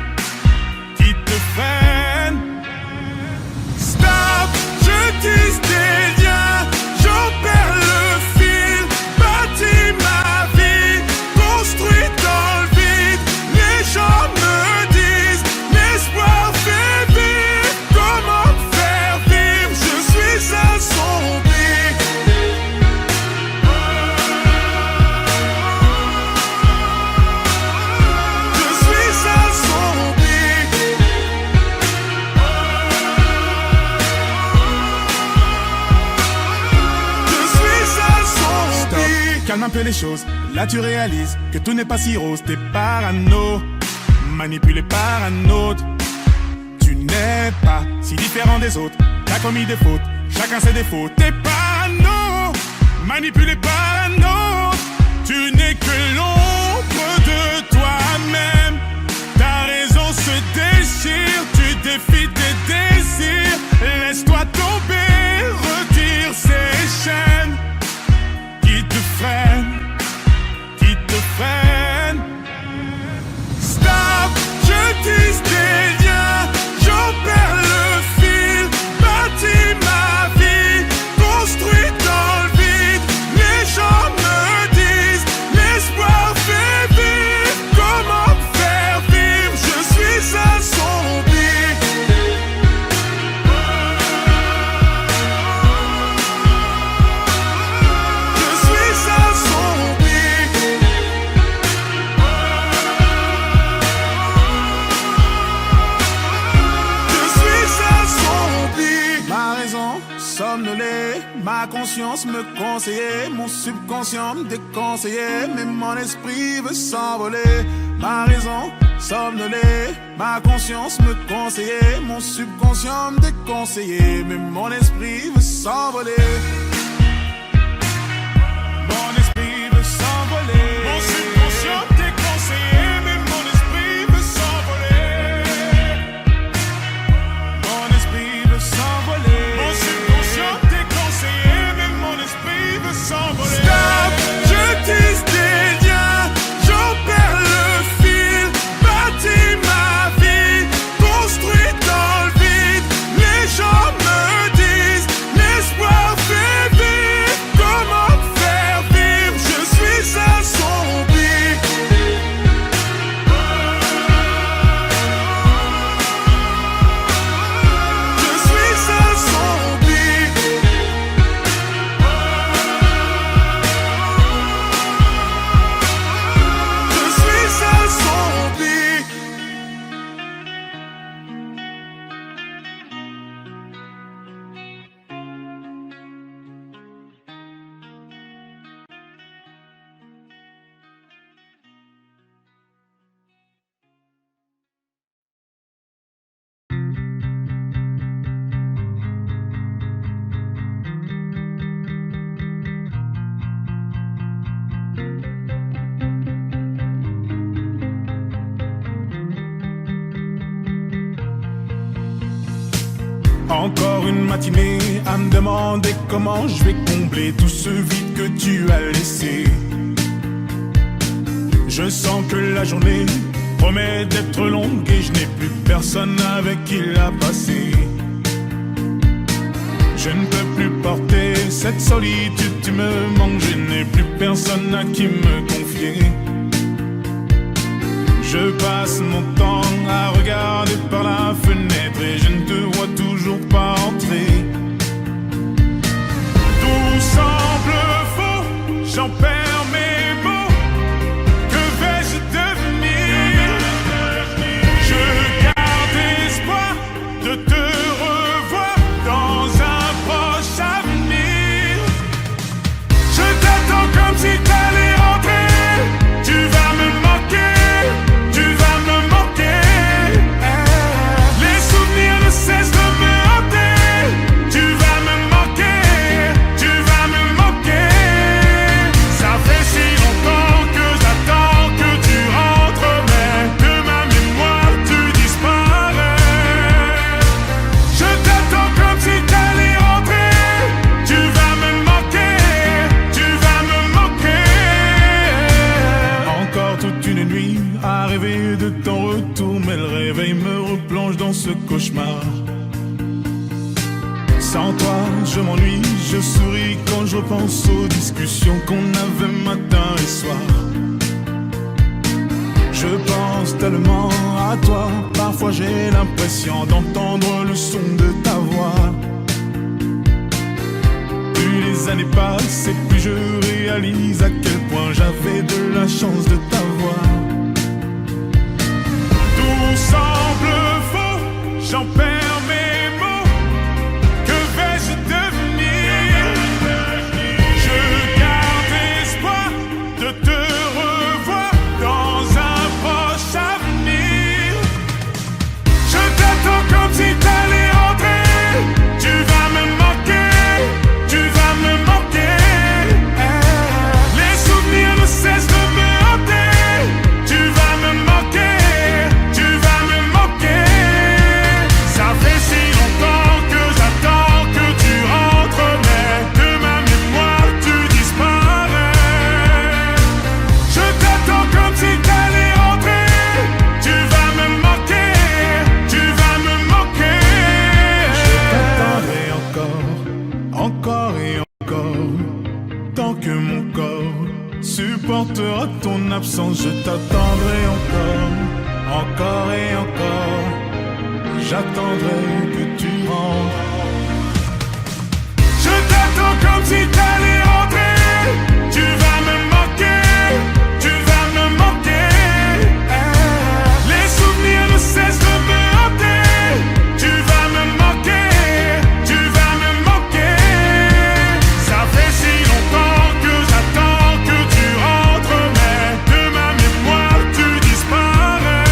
qui te freinent. Stop, je tisse des liens, j'en perds le fil. Bâtis ma vie, construit dans le vide. Les gens me disent, l'espoir fait vivre. Comment te faire vivre, je suis un zombie. Je suis un zombie. Je suis un zombie. Stop, calme un peu les choses. Là tu réalises que tout n'est pas si rose. T'es parano, manipulé par un autre. Tu n'es pas si différent des autres. T'as commis des fautes, chacun ses défauts. T'es parano, manipulé par un autre. Tu n'es que l'ombre de toi-même. Ta raison se déchire, tu défies tes désirs. Laisse-toi tomber, retire ces chaînes qui te freinent, qui te freinent. Stop, je tisse des liens, j'en perds le fil. Bâtis ma vie, construit dans le vide. Les gens me disent, l'espoir fait vivre. Comment te faire vivre, je suis un zombie. Je suis un zombie. Je suis un zombie. Ma raison somnolée, ma conscience me conseillait, mon subconscient me déconseillait, mais mon esprit veut s'envoler. Ma raison somnolée, ma conscience me conseillait, mon subconscient me déconseillait, mais mon esprit veut s'envoler. Mon esprit veut s'envoler. Mon subconscient déconseillé, mais mon esprit veut s'envoler. Mon esprit veut s'envoler. Mon subconscient déconseillé, mais mon esprit veut s'envoler. Stop, je tisse des liens, j'en perds le fil. Bâtis ma vie, construit dans le vide. Les gens me disent, l'espoir fait vivre. Comment te faire vivre, je suis un zombie. Je suis un zombie. Je suis un zombie. Encore une matinée à me demander comment je vais combler tout ce vide que tu as laissé. Je sens que la journée promet d'être longue et je n'ai plus personne avec qui la passer. Je ne peux plus porter cette solitude, tu me manques, je n'ai plus personne à qui me confier. Je passe mon temps à regarder par la fenêtre et je ne te vois toujours pas entrer. Tout semble faux, j'en perds mes mots. Que vais-je devenir? Je garde espoir de te revoir dans un proche avenir. Je t'attends comme si t'allais rentrer. Tu vas me manquer. Les souvenirs ne cessent de me hanter. Tu vas me manquer, tu vas me manquer. rêver de ton retour, mais le réveil me replonge dans ce cauchemar. Sans toi, je m'ennuie, je souris quand je repense aux discussions qu'on avait matin et soir. Je pense tellement à toi, parfois j'ai l'impression d'entendre le son de ta voix. Plus les années passent et plus je réalise à quel point j'avais de la chance de t'avoir. Tout semble faux, j'en perds mes mots. Que vais-je devenir? Je garde espoir de te revoir dans un proche avenir. Je t'attends comme si t'allais rentrer. Tu vas me manquer, tu vas me manquer. Les souvenirs ne cessent de me hanter. Tu vas me manquer, tu vas me manquer. Ça fait si longtemps que j'attends que tu rentres, mais de ma mémoire tu disparais. Je t'attends comme si t'allais rentrer. Tu vas me manquer, tu vas me manquer. Je t'attendrai encore et encore. Tant que mon corps supportera ton absence, je t'attendrai encore et encore. J'attendrai que tu rentres. Je t'attends comme si t'allais rentrer. Tu vas me manquer, tu vas me manquer. Les souvenirs ne cessent de me hanter. Tu vas me manquer, tu vas me manquer. Ça fait si longtemps que j'attends que tu rentres, mais de ma mémoire tu disparais.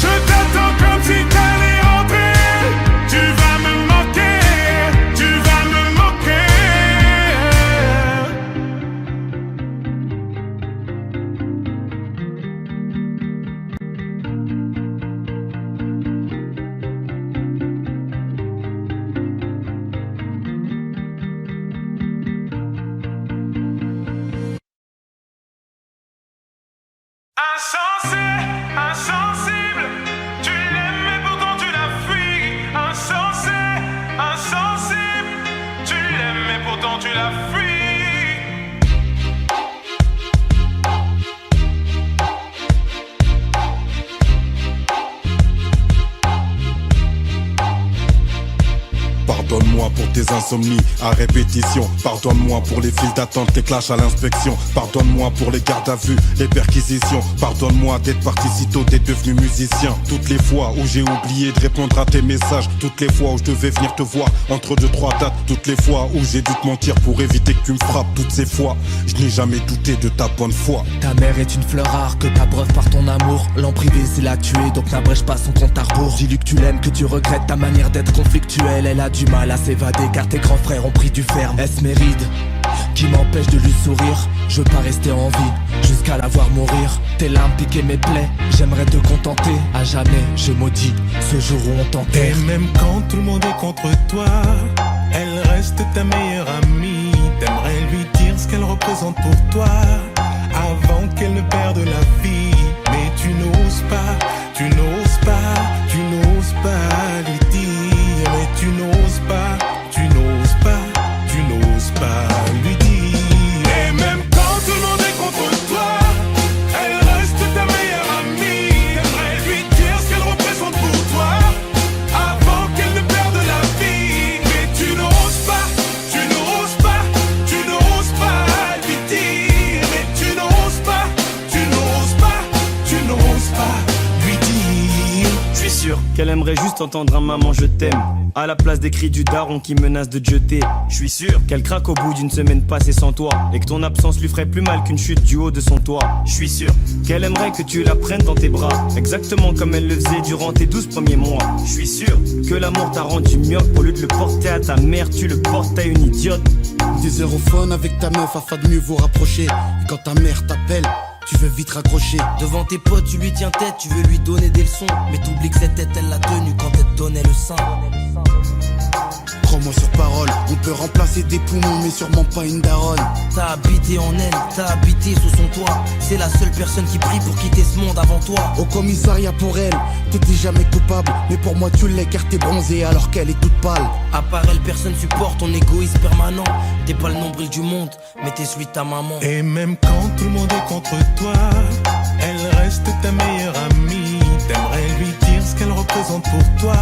Je t'attends comme si t'allais rentrer. Tu vas me manquer, tu vas me manquer. Insensé, insensible, tu l'aimes mais pourtant tu la fuis. Insensé, insensible, tu l'aimes mais pourtant tu la fuis. Pardonne-moi pour tes insomnies à répétition. Pardonne-moi pour les files d'attente, les clashs à l'inspection. Pardonne-moi pour les gardes à vue, les perquisitions. Pardonne-moi d'être parti si tôt, d'être devenu musicien. Toutes les fois où j'ai oublié de répondre à tes messages. Toutes les fois où je devais venir te voir entre 2-3 dates. Toutes les fois où j'ai dû te mentir pour éviter que tu me frappes. Toutes ces fois, je n'ai jamais douté de ta bonne foi. Ta mère est une fleur rare que t'abreuves par ton amour. L'en privé c'est la tuer, donc n'abrège pas son compte à rebours. Dis-lui que tu l'aimes, que tu regrettes ta manière d'être conflictuelle. Elle a du mal à s'évader car tes grands frères ont pris du ferme. Est-ce mes rides qui m'empêche de lui sourire? Je veux pas rester en vie jusqu'à la voir mourir. Tes larmes piquaient mes plaies, j'aimerais te contenter. À jamais je maudis ce jour où on t'enterre. Et même quand tout le monde est contre toi, elle reste ta meilleure amie. T'aimerais lui dire ce qu'elle représente pour toi avant qu'elle ne perde la vie. Mais tu n'oses pas, tu n'oses pas, tu n'oses pas lui dire. Mais tu n'oses pas, tu n'oses pas, tu n'oses pas lui dire. Et même quand tout le monde est contre toi, elle reste ta meilleure amie. T'aimerais lui dire ce qu'elle représente pour toi avant qu'elle ne perde la vie. Mais tu n'oses pas, tu n'oses pas, tu n'oses pas lui dire. Mais tu n'oses pas, tu n'oses pas, tu n'oses pas lui dire. Je suis sûr qu'elle aimerait juste entendre un maman je t'aime à la place des cris du daron qui menace de te jeter. Je suis sûr qu'elle craque au bout d'une semaine passée sans toi et que ton absence lui ferait plus mal qu'une chute du haut de son toit. Je suis sûr qu'elle aimerait que tu la prennes dans tes bras, exactement comme elle le faisait durant tes 12 premiers mois. Je suis sûr que l'amour t'a rendu myope. Au lieu de le porter à ta mère, tu le portes à une idiote. Des aérophones avec ta meuf afin de mieux vous rapprocher. Et quand ta mère t'appelle, tu veux vite raccrocher. Devant tes potes tu lui tiens tête, tu veux lui donner des leçons. Mais t'oublies que cette tête elle l'a tenue quand elle te donnait le sein. Crois-moi sur parole, on peut remplacer des poumons mais sûrement pas une daronne. T'as habité en elle, t'as habité sous son toit. C'est la seule personne qui prie pour quitter ce monde avant toi. Au commissariat pour elle, t'étais jamais coupable. Mais pour moi tu l'es car t'es bronzée alors qu'elle est toute pâle. À part elle, personne supporte ton égoïsme permanent. T'es pas le nombril du monde, mais t'es celui de ta maman. Et même quand tout le monde est contre toi, elle reste ta meilleure amie. T'aimerais lui dire ce qu'elle représente pour toi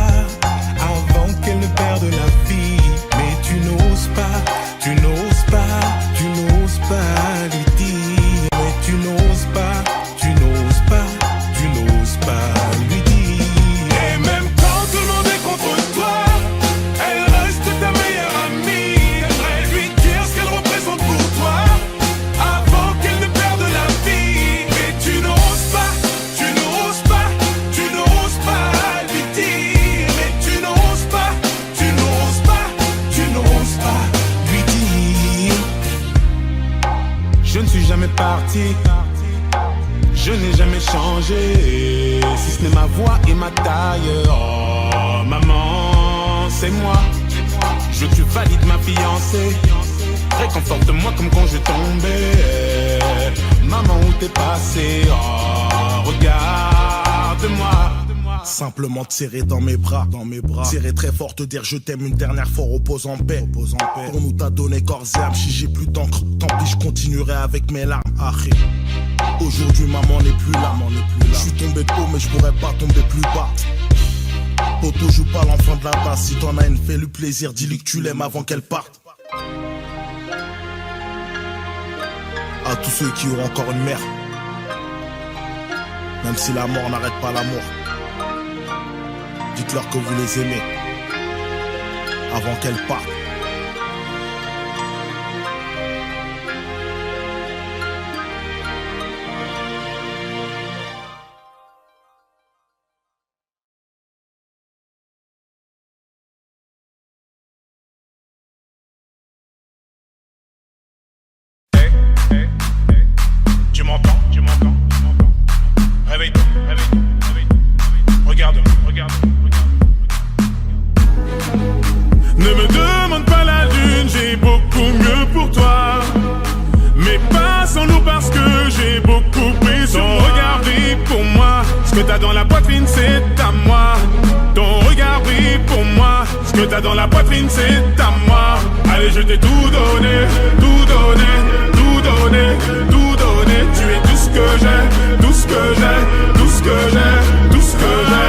avant qu'elle ne perde la vie. Mais tu n'oses pas, tu n'oses pas, tu n'oses pas lui dire. Mais tu n'oses pas, tu n'oses pas, tu n'oses pas lui dire. Et même quand tout le monde est contre toi, elle reste ta meilleure amie. T'aimerais lui dire ce qu'elle représente pour toi avant qu'elle ne perde la vie. Mais tu n'oses pas, tu n'oses pas, tu n'oses pas lui dire. Mais tu n'oses pas, tu n'oses pas, tu n'oses pas lui dire. Je ne suis jamais parti, je n'ai jamais changé, si ce n'est ma voix et ma taille. Oh maman, c'est moi. Je te valide ma fiancée. Réconforte-moi comme quand je tombais. Maman, où t'es passé? Oh, regarde-moi. Simplement te serrer dans mes bras, serrer très fort, te dire je t'aime une dernière fois, repose en paix. Pour nous t'as donné corps et âme, si j'ai plus d'encre, tant pis je continuerai avec mes larmes. Arrête. Aujourd'hui maman n'est plus là, je suis tombé de haut mais je pourrais pas tomber plus bas. Poto joue pas l'enfant de la base, si t'en as une fais-lui plaisir, dis-lui que tu l'aimes avant qu'elle parte. À tous ceux qui ont encore une mère, même si la mort n'arrête pas l'amour, dites-leur que vous les aimez avant qu'elles partent. Tu m'entends? Réveille-toi, regarde. Ne me demande pas la lune, j'ai beaucoup mieux pour toi. Mais pas sans nous parce que j'ai beaucoup pris sur moi. Ton regard brille pour moi, ce que t'as dans la poitrine c'est à moi. Ton regard brille pour moi, ce que t'as dans la poitrine c'est à moi. Allez, je t'ai tout donné, tout donné, tout donné, tout donné. Tu es tout ce que j'ai, tout ce que j'ai, tout ce que j'ai, tout ce que j'ai.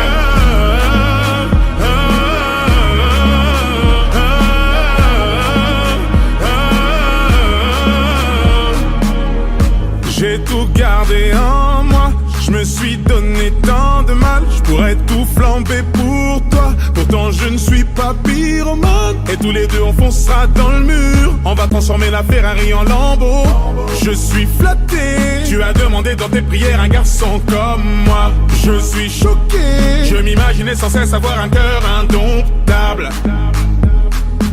J'ai tout gardé en moi, je me suis donné tant de mal, je pourrais tout flamber pour toi. Pourtant je ne suis pas pyromane, et tous les deux on foncera dans le mur. On va transformer la Ferrari en Lambo. Je suis flatté, tu as demandé dans tes prières un garçon comme moi. Je suis choqué, je m'imaginais sans cesse avoir un cœur indomptable.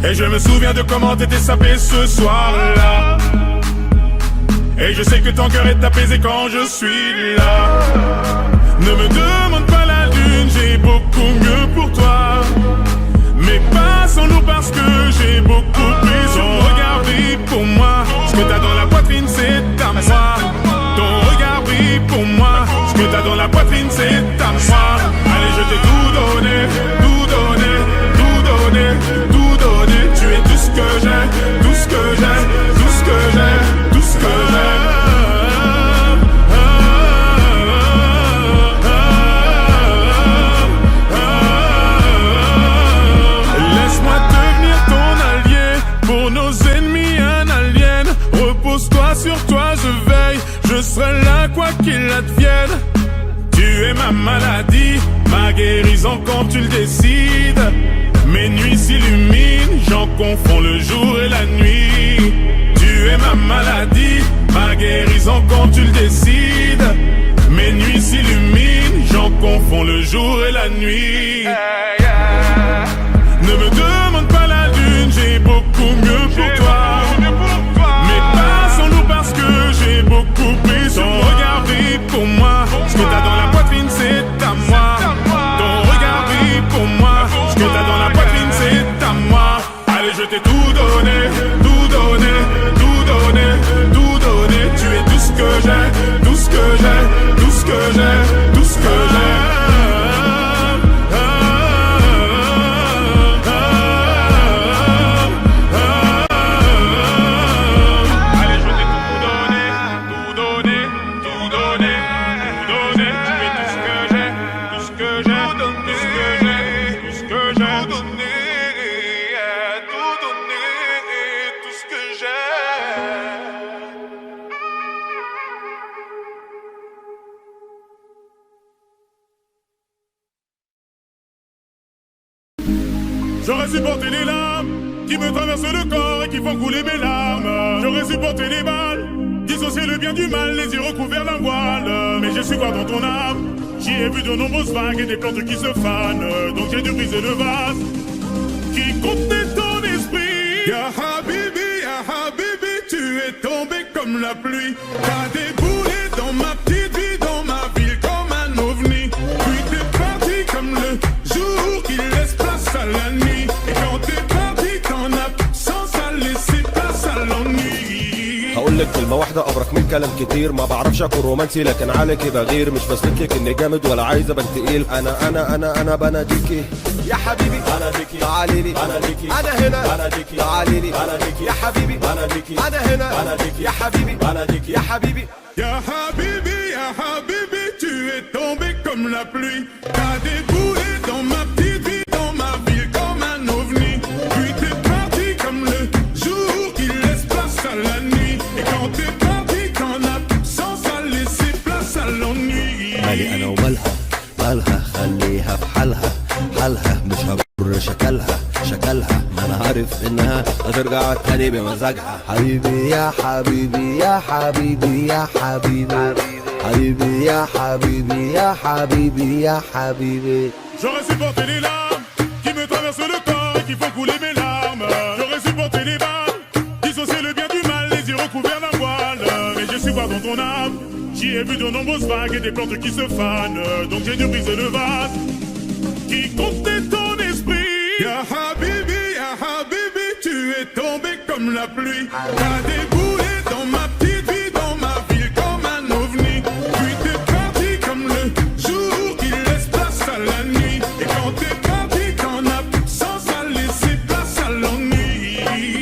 Et je me souviens de comment t'étais sapé ce soir-là. Et je sais que ton cœur est apaisé quand je suis là. Ne me demande pas la lune, j'ai beaucoup mieux pour toi. Mais pas sans nous parce que j'ai beaucoup pris sur moi. Ton regard brille pour moi, ce que t'as dans la poitrine c'est à moi. Ton regard brille pour moi, ce que t'as dans la poitrine c'est à moi. Allez, je t'ai tout donné, tout donné, tout donné, tout donné. Tu es tout ce que j'ai, tout ce que j'ai, tout ce que j'ai, tout ce que j'ai. Laisse-moi devenir ton allié, pour nos ennemis un alien. Repose-toi sur toi, je veille, je serai là quoi qu'il advienne. Tu es ma maladie, ma guérison quand tu le décides. Mes nuits s'illuminent, j'en confonds le jour et la nuit. Tu es ma maladie, ma guérison quand tu le décides. Mes nuits s'illuminent, j'en confonds le jour et la nuit. Ne me demande pas la lune, j'ai beaucoup mieux pour toi. Mais pas sans nous parce que j'ai beaucoup pris sur moi. Ton regard brille pour moi, ce que t'as dans la poitrine c'est à moi. Ton regard brille pour moi, ce que t'as dans la poitrine c'est à moi. donner, tout donner. Tu es tout ce que j'ai, tout ce que j'ai, tout ce que j'ai, tout ce que j'ai. Tout donner, tout ce que j'ai. J'aurais supporté les lames qui me traversent le corps et qui font couler mes larmes. J'aurais supporté les balles, dissocier le bien du mal, les yeux recouverts d'un voile. Mais j'ai su voir dans ton âme, j'y ai vu de nombreuses vagues et des plantes qui se fanent. Donc j'ai dû briser le vase qui contenait ton esprit. Ya Habibi, tu es tombé comme la pluie. T'as déboulé dans ma petite vie, dans ma ville comme un ovni. Puis t'es parti comme le jour qui laisse place à la nuit. Et quand t'es parti, ton absence a laissé place à l'ennui. هقولك كلمة واحدة أبرك من كلام كتير. ما بعرفش أكون رومانسي لكن عليكي بغير. مش بثبتلك إني جامد ولا عايز أبان تقيل. أنا بناديكي يا حبيبي، بناديكي تعالي لي، بناديكي أنا هنا، بناديكي تعالي لي، بناديكي يا حبيبي، بناديكي أنا هنا، بناديكي يا حبيبي، بناديكي يا حبيبي. Ya Habibi, tu es tombé comme la pluie. T'as déboulé dans ma petite vie, dans ma ville comme un ovni. Puis t'es parti comme le jour qui laisse place à la nuit. Et quand t'es parti, ton absence a laissé place à l'ennui. مالي أنا ومالها، مالها خليها في حالها، حالها مش هبر شكلها ما أنا عارف إنها هترجع تاني بمزاجها. حبيبي يا حبيبي يا حبيبي يا حبيبي، حبيبي يا حبيبي يا حبيبي يا حبيبي. J'aurais supporté les larmes qui me traversent le corps et qui font couler mes larmes. J'aurais supporté les balles, dissocier le bien du mal, les yeux recouverts d'un voile. Mais j'ai su voir dans ton âme, j'y ai vu de nombreuses vagues et des plantes qui se fanent. Donc j'ai dû briser le vase qui contenait ton esprit. Ya Habibi, tu es tombé comme la pluie. T'as déboulé dans ma petite vie, dans ma ville comme un ovni. Puis t'es parti comme le jour qui laisse place à la nuit. Et quand t'es parti, ton absence a laissé place à l'ennui.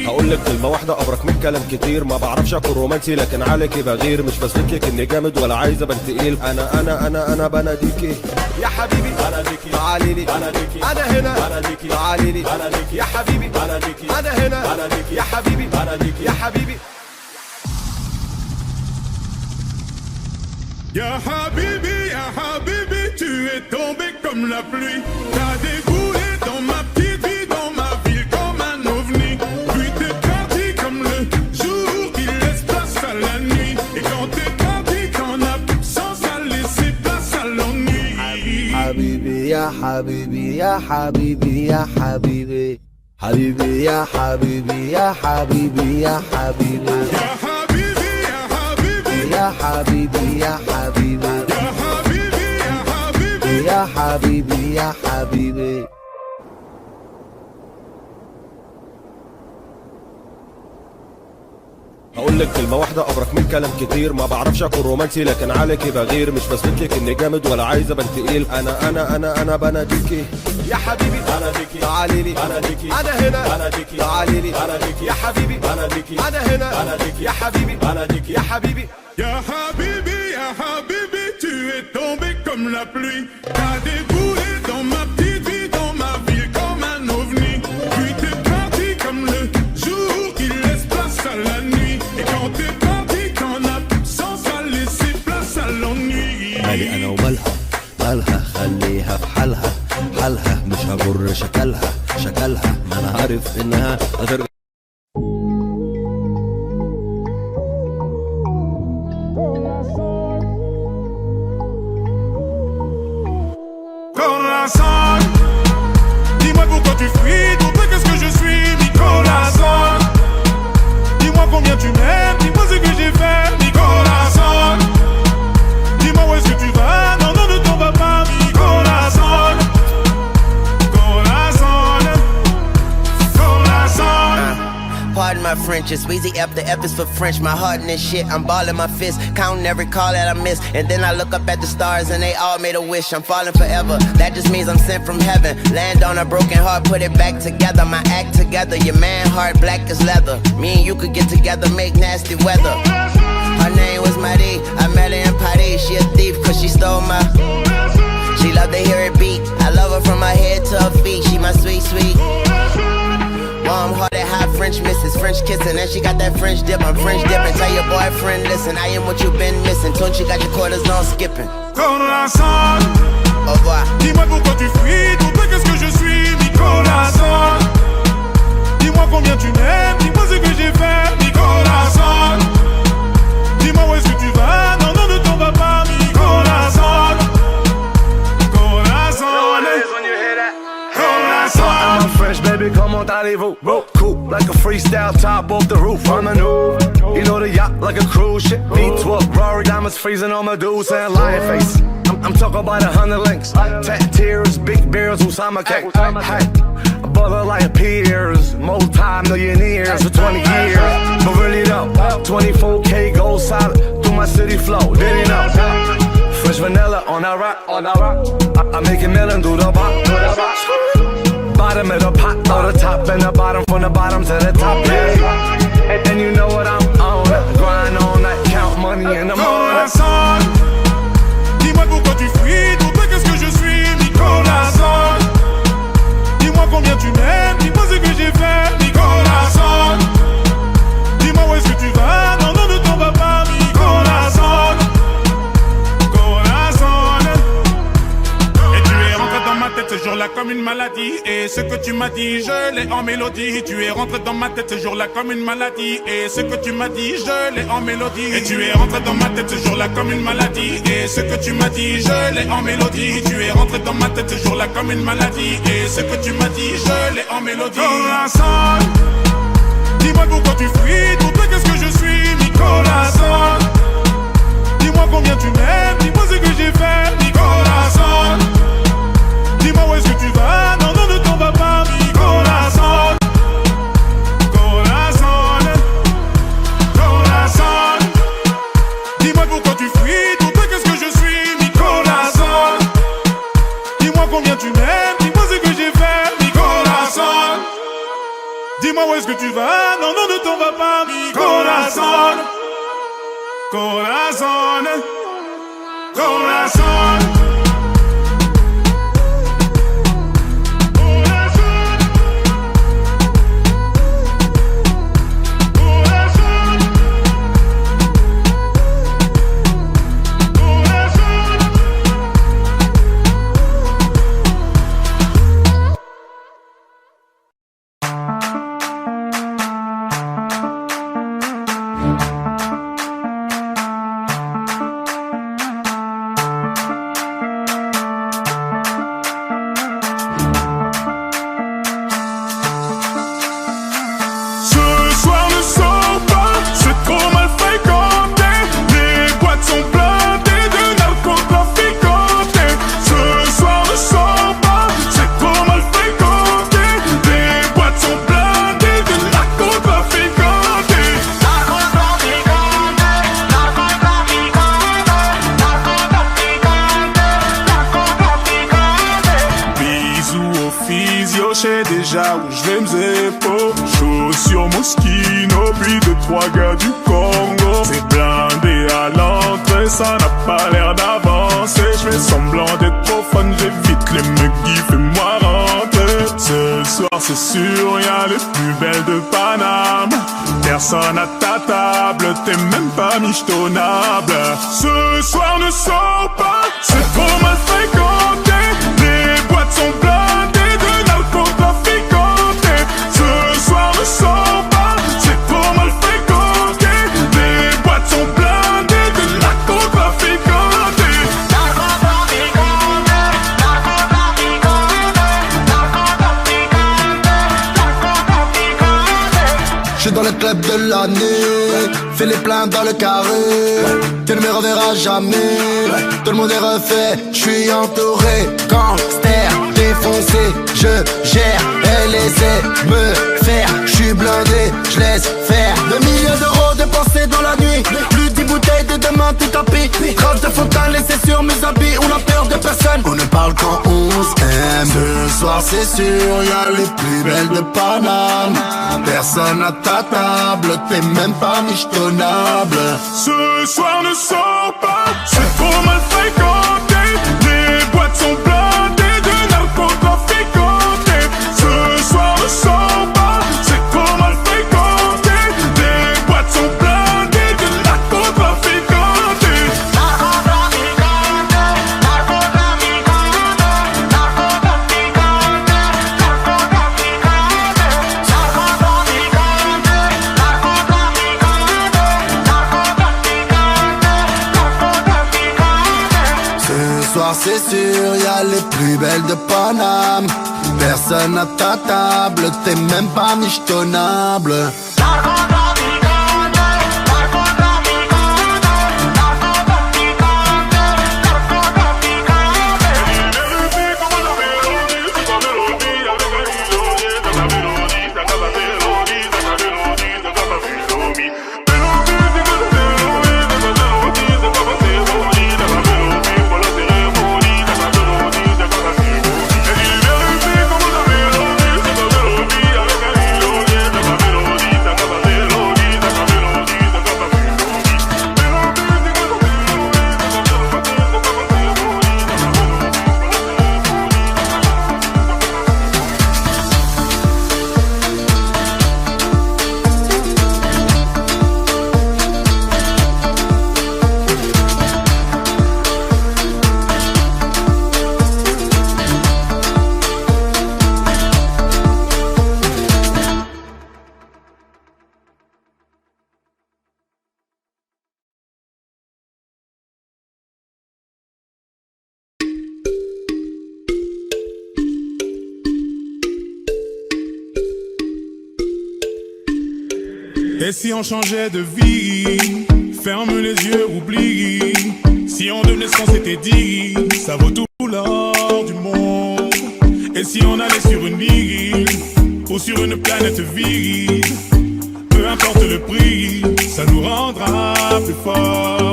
هقولك كلمة واحدة أبرك من كلام كتير. ما بعرفش أكون رومانسي لكن عليكي بغير. مش بثبتلك إني جامد ولا عايز أبان تقيل. أنا بناديكي يا حبيبي، بناديكي تعالي لي، بناديكي أنا هنا، بناديكي تعالي لي، بناديكي يا حبيبي، بناديكي أنا هنا، بناديكي يا حبيبي، بناديكي يا حبيبي. Ya Habibi, tu es tombé comme la pluie. T'as déboulé dans ma petite vie, dans ma ville comme un ovni. Puis t'es parti comme le jour qui laisse place à la nuit. Et quand t'es parti, ton absence a laissé place à l'ennui. حبيبي يا حبيبي يا حبيبي يا حبيبي، حبيبي يا حبيبي يا حبيبي يا حبيبي، Ya Habibi, ya Habibi, يا حبيبي يا حبيبي، ya Habibi, ya Habibi. يا حبيبي يا حبيبي. هقولك كلمة واحدة أبرك من كلام كتير. ما بعرفش أكون رومانسي لكن عليكي بغير. مش بثبتلك إني جامد ولا عايز أبان تقيل. أنا بناديكي يا حبيبي، بناديكي تعالي لي، بناديكي أنا هنا، بناديكي تعالي لي، بناديكي يا حبيبي، بناديكي أنا هنا، بناديكي يا حبيبي، بناديكي يا حبيبي. Ya Habibi, tu es tombé comme la pluie. T'as déboulé dans ma petite vie, dans ma ville comme un ovni. Puis t'es parti comme le jour qui laisse place à la nuit. Et quand t'es parti, ton absence a laissé place à l'ennui. مالي أنا ومالها، مالها خليها في حالها، حالها مش هبر شكلها ما أنا عارف إنها هترجع. Corazon, dis-moi pourquoi tu fuis, pour toi qu'est-ce que je suis, mi corazon. Dis-moi combien tu m'aimes, dis-moi ce que j'ai fait, mi corazon. Dis-moi où est-ce que tu vas, non, ne t'en vas pas, mi corazon. Pardon my French, it's Weezy F, the F is for French. My heart in this shit, I'm balling my fist, counting every call that I miss. And then I look up at the stars and they all made a wish. I'm falling forever, that just means I'm sent from heaven. Land on a broken heart, put it back together. My act together, your man heart black as leather. Me and you could get together, make nasty weather. Her name was Marie, I met her in Paris. She French misses, French kissing, and she got that French dip. I'm French dipping. Tell your boyfriend, listen, I am what you've been missing. Tunchi got your quarters on skipping. Corazon, au revoir. Dis-moi pourquoi tu fuis, pour toi qu'est-ce que je suis, mi corazon. Dis-moi combien tu m'aimes, dis-moi ce que j'ai fait, mi corazon. Dis-moi où est-ce que tu vas, non, non, ne t'en vas pas, mi corazon. Corazon, I'm fresh, baby, comment allez-vous? Cool, like a freestyle top off the roof. I'm a new, you know the yacht like a cruise ship. V12, Rory diamonds freezing on my dudes and lion face. I'm talking about 100 links, tears, big beers, Usama cake. Hey, a brother like peers, multi-millionaires for 20 years. But really though, 24K gold solid through my city flow. Did you know? Fresh vanilla on that rock, I make a million do the bop. Bottom of the pot, or the top and the bottom, from the bottom to the top, yeah. And you know what I'm on, grind all night, count money in the morning. Dis-moi pourquoi tu fuis, pour toi qu'est-ce que je suis, mi corazon. Dis-moi combien tu m'aimes, dis-moi ce que j'ai fait, mi corazon. Dis-moi où est-ce que tu vas, non, non, ne t'en vas pas, mi corazon. Corazon. Et tu es rentré dans ma tête ce jour-là comme une maladie. Et ce que tu m'as dit, je l'ai en mélodie. Tu es rentré dans ma tête ce jour-là comme une maladie. Et ce que tu m'as dit, je l'ai en mélodie. Et tu es rentré dans ma tête ce jour-là comme une maladie. Et ce que tu m'as dit, je l'ai en mélodie. Tu es rentré dans ma tête ce jour-là comme une maladie. Et ce que tu m'as dit, je l'ai en mélodie. Corazon, dis-moi pourquoi tu fuis, pour toi qu'est-ce que je suis, mi corazon. Dis-moi combien tu m'aimes, dis-moi ce que j'ai fait, mi corazon. Dis-moi où est-ce que tu vas, non, non, ne t'en vas pas, mi corazon. Corazon, corazon. Dis-moi pourquoi tu fuis, pour toi qu'est-ce que je suis, mi corazon. Dis-moi combien tu m'aimes, dis-moi ce que j'ai fait, mi corazon. Dis-moi où est-ce que tu vas, non, non, ne t'en vas pas, mi corazon. Corazon, corazon. Déjà où je vais me zépo, chaussures Moschino, puis 2-3 gars du Congo. C'est blindé à l'entrée, ça n'a pas l'air d'avancer. Je fais semblant d'être trop fun, j'évite les mecs qui fais-moi rentrer. Ce soir c'est sûr, y'a les plus belles de Paname. Personne à ta table, t'es même pas michetonnable. Ce soir ne sors pas, c'est trop mal fréquenté. Les boîtes sont blindées de narcotrafiquantés. Ce soir ne sors pas, c'est trop mal fréquenté. Les boîtes sont blindées de narcotrafiquantés. Je suis dans le club de l'année, fais les pleins dans le carré. Tu ne me reverras jamais, tout le monde est refait. Je suis entouré, gangster, défoncé. Je gère, elle essaie de me faire. Je suis blindé, je laisse faire. 2 millions d'euros dépensés dans la nuit, plus 10 bouteilles de demain tout tapis. Trace de fontaine laissée sur mes habits, on a peur de personne. On ne parle quand on s'aime. Ce soir c'est sûr, y'a les plus belles de Paname. Personne à ta table, t'es même pas michetonnable. Ce soir ne sors pas, c'est trop mal fréquenté. Les boîtes sont blindées de narcotrafiquantés. Ce soir ne sors pas, c'est trop mal fréquenté. soir c'est sûr, y'a les plus belles de Paname. Personne à ta table, t'es même pas michetonnable. Et si on changeait de vie, ferme les yeux, oublie. Si on devenait ce qu'on s'était dit, ça vaut tout l'or du monde. Et si on allait sur une île ou sur une planète vide, peu importe le prix, ça nous rendra plus forts.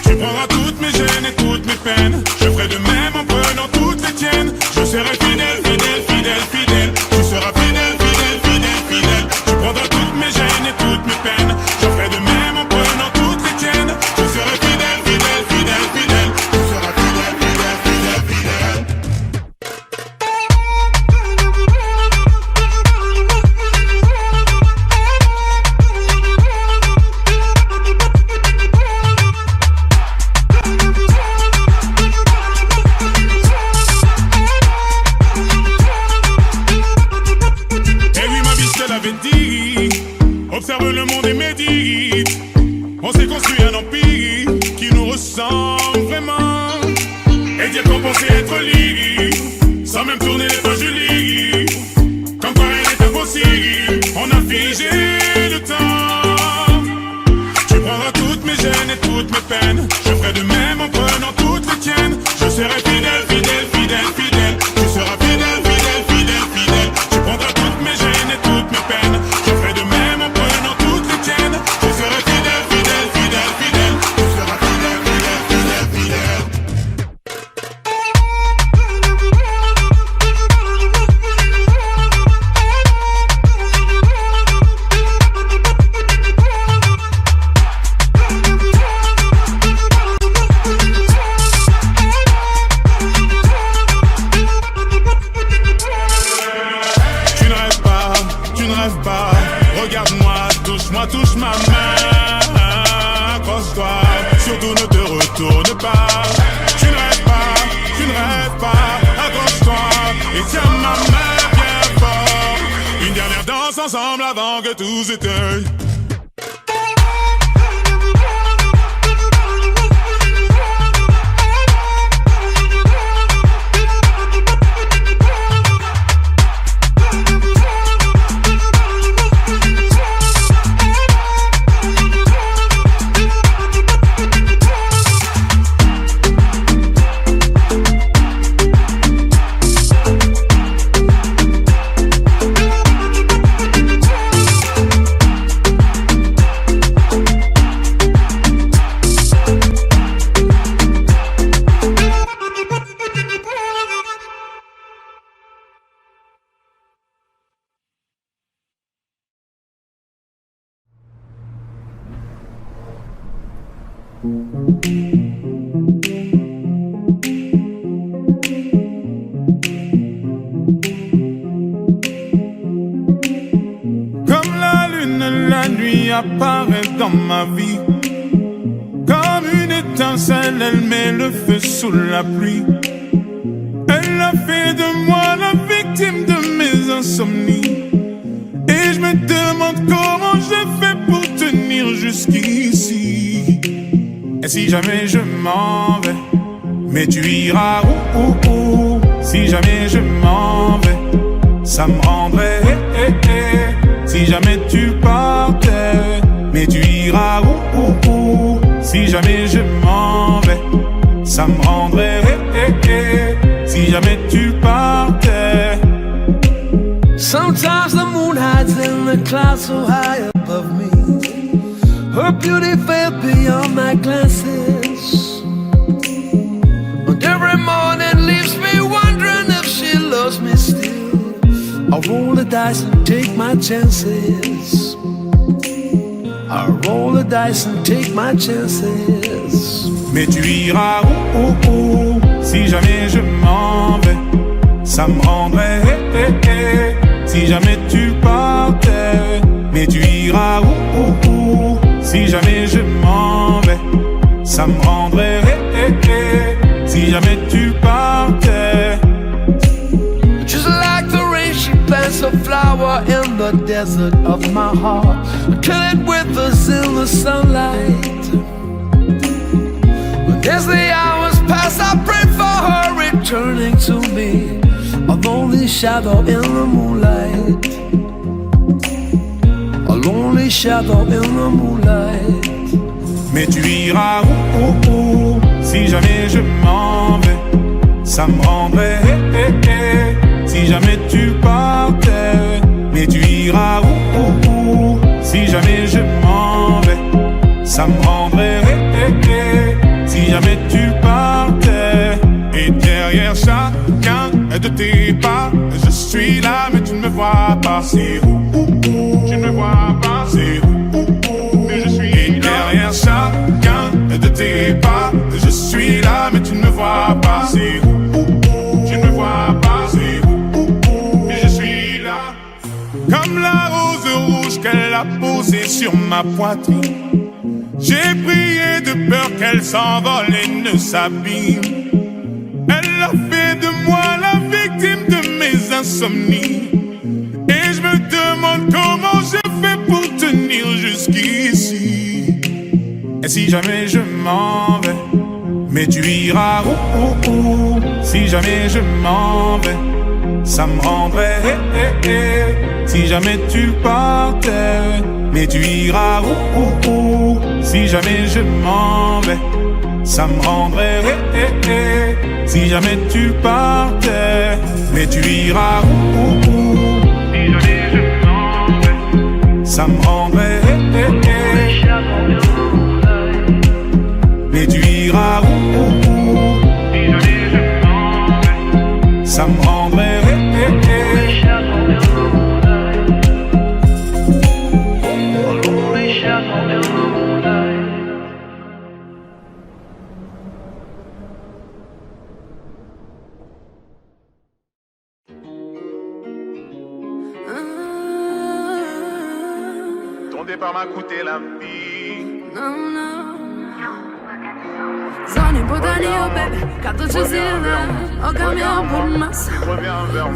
Tu prendras toutes mes gênes et toutes mes peines, je ferai de même en prenant toutes les tiennes. Je serai fidèle, fidèle, fidèle, fidèle. Tu seras fidèle, fidèle, fidèle, fidèle. Tu prendras toutes mes gênes et toutes mes peines, je ferai de même en prenant toutes les tiennes. Je serai fidèle, fidèle, fidèle, fidèle. Tu seras fidèle, fidèle, fidèle, fidèle. Observe le monde et médite. On s'est construit un empire qui nous ressemble vraiment. Et dire qu'on pensait être libre, sans même tourner les pages du lit. Comme quoi rien n'est impossible, on a figé le temps. Tu prendras toutes mes gênes et toutes mes peines, je ferai de même en prenant toutes les tiennes. Je serai fidèle, fidèle, fidèle, fidèle. Tu seras fidèle, fidèle, fidèle, fidèle. Tu prendras toutes mes gênes et toutes mes peines, je ferai de même en prenant toutes les tiennes. Je serai fidèle, fidèle, fidèle, fidèle. Tu seras fidèle, fidèle, fidèle, fidèle. Regarde-moi, touche-moi, touche ma main. Accroche-toi, surtout ne te retourne pas. Tu ne rêves pas, tu ne rêves pas. Accroche-toi et tiens ma main bien fort. Une dernière danse ensemble avant que tout s'éteigne. Comme la lune, la nuit apparaît dans ma vie. Comme une étincelle, elle met le feu sous la pluie. Elle a fait de moi la victime de mes insomnies. Et je me demande comment j'ai fait pour tenir jusqu'ici. Et si jamais je m'en vais, Mais tu iras où si jamais je m'en vais. Ça me rendrait si jamais tu partais. Mais tu iras où si jamais je m'en vais. Ça me rendrait si jamais tu partais. Sometimes the moon hides in the clouds so high above me. Her beauty fell beyond my glances. And every morning leaves me wondering if she loves me still. I roll the dice and take my chances. I roll the dice and take my chances. Mais tu iras où si jamais je m'en vais. Ça me rendrait si jamais tu partais. Mais tu iras où si jamais je m'en vais. Ça me rendrait si jamais tu partais. Just like the rain, she plants a flower in the desert of my heart. Kill it with us in the sunlight. But as the hours pass, I pray for her returning to me. A lonely shadow in the moonlight. A lonely shadow in the moonlight. Mais tu iras où si jamais je m'en vais. Ça me rendrait si jamais tu partais. Mais tu iras où si jamais je m'en vais. Ça me rendrait si jamais tu partais. Et derrière chacun de tes pas, je suis là mais tu ne me vois pas. C'est tu ne me vois pas. C'est mais je suis. Et derrière chacun de tes pas, je suis là mais tu ne me vois pas. C'est tu ne me vois pas. C'est mais je suis là. Comme la rose rouge qu'elle a posée sur ma poitrine, j'ai prié de peur qu'elle s'envole et ne s'abîme. Elle a fait de moi la victime de mes insomnies. Et je me demande comment je fais pour tenir jusqu'ici. Et si jamais je m'en vais, mais tu iras où si jamais je m'en vais. Ça me rendrait si jamais tu partais. Mais tu iras où si jamais je m'en vais. Ça me rendrait si jamais tu partais. Mais tu iras où si jamais je m'en vais. Ça me rendrait mais tu iras où si jamais je m'en vais. Ça me rendrait Ton départ m'a coûté la vie. Dzwonię po Danio, baby, kato cię zjada. Oka miał pod masę.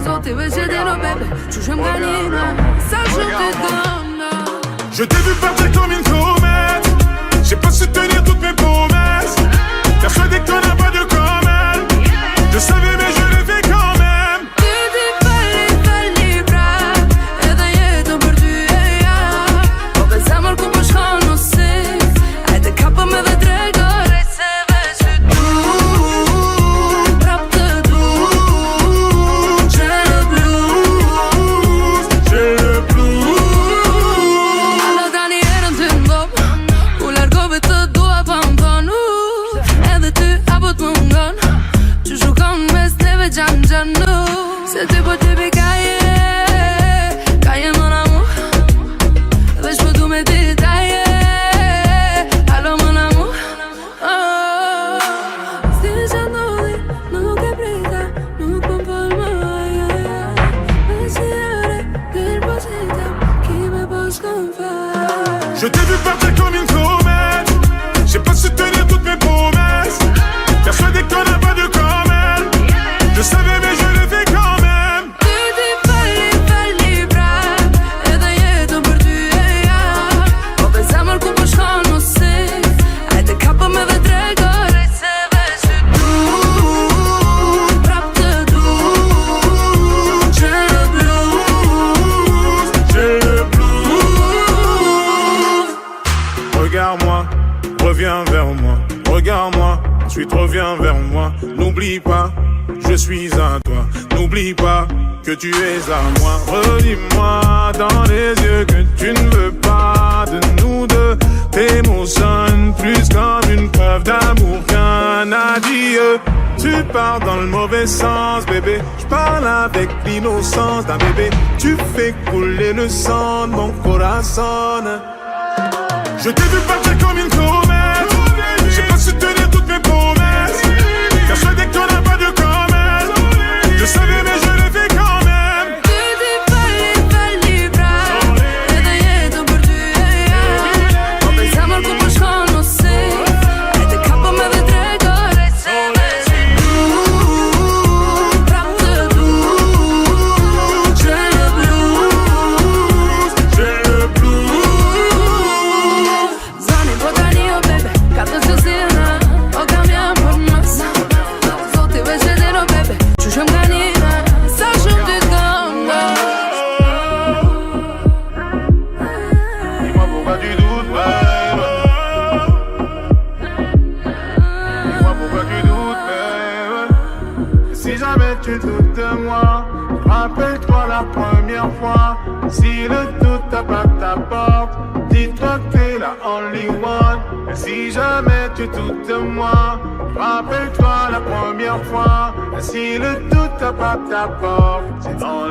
Zotyły się dyno, baby, czułem ganina. Zarzuty dona. Je t'ai vu partir comme une comète. J'ai pas su tenir toutes mes promesses. Persuadé que t'en as pas de comme elle. Je savais mais je l'ai fait quand même. Ty falli brak. Edhe jetën për ty e ja. Po me zemër ku po shkon në sik. Hajde kapëm edhe drejt. Se ty po ty pi kaje mon amour. Veç po du me detaje. Allo mon amour. Si që ndodhi, nuk e prita, nuk po m'polma. Me si are, kër po qitem, ki me po s'kom fal. Je t'ai vu partir comme une comète. J'ai pas su tenir toutes mes promesses. Persuadé que t'en as pas de comme elle. Je savais mais je l'ai fait quand même. Falli brak. Edhe jetën për ty e ja. Po me zemër ku po shkon në sik. Hajde kapëm edhe drejt. Se veç ty par moi, ensuite reviens vers moi. N'oublie pas, je suis à toi. N'oublie pas que tu es à moi. Redis-moi dans les yeux que tu ne veux pas de nous deux. Tes mots sonnent plus comme une preuve d'amour qu'un adieu. Tu pars dans le mauvais sens, bébé. Je parle avec l'innocence d'un bébé. Tu fais couler le sang de mon corazon. Je t'ai vu partir comme une comète. J'ai pas su tenir toutes mes promesses. Persuadé que t'en as pas de comète. Je savais mais je l'ai fait quand même. Tutti falli bravi. E dai tu per tu. Ma pensiamo al cupo sconosciuto. E del capo me vedrai correre. Tu doutes de moi, rappelle-toi la première fois. Si le doute tape à ta porte, dis-toi que t'es la only one. Et si jamais tu doutes de moi, rappelle-toi la première fois. Si le doute tape à ta porte, c'est dans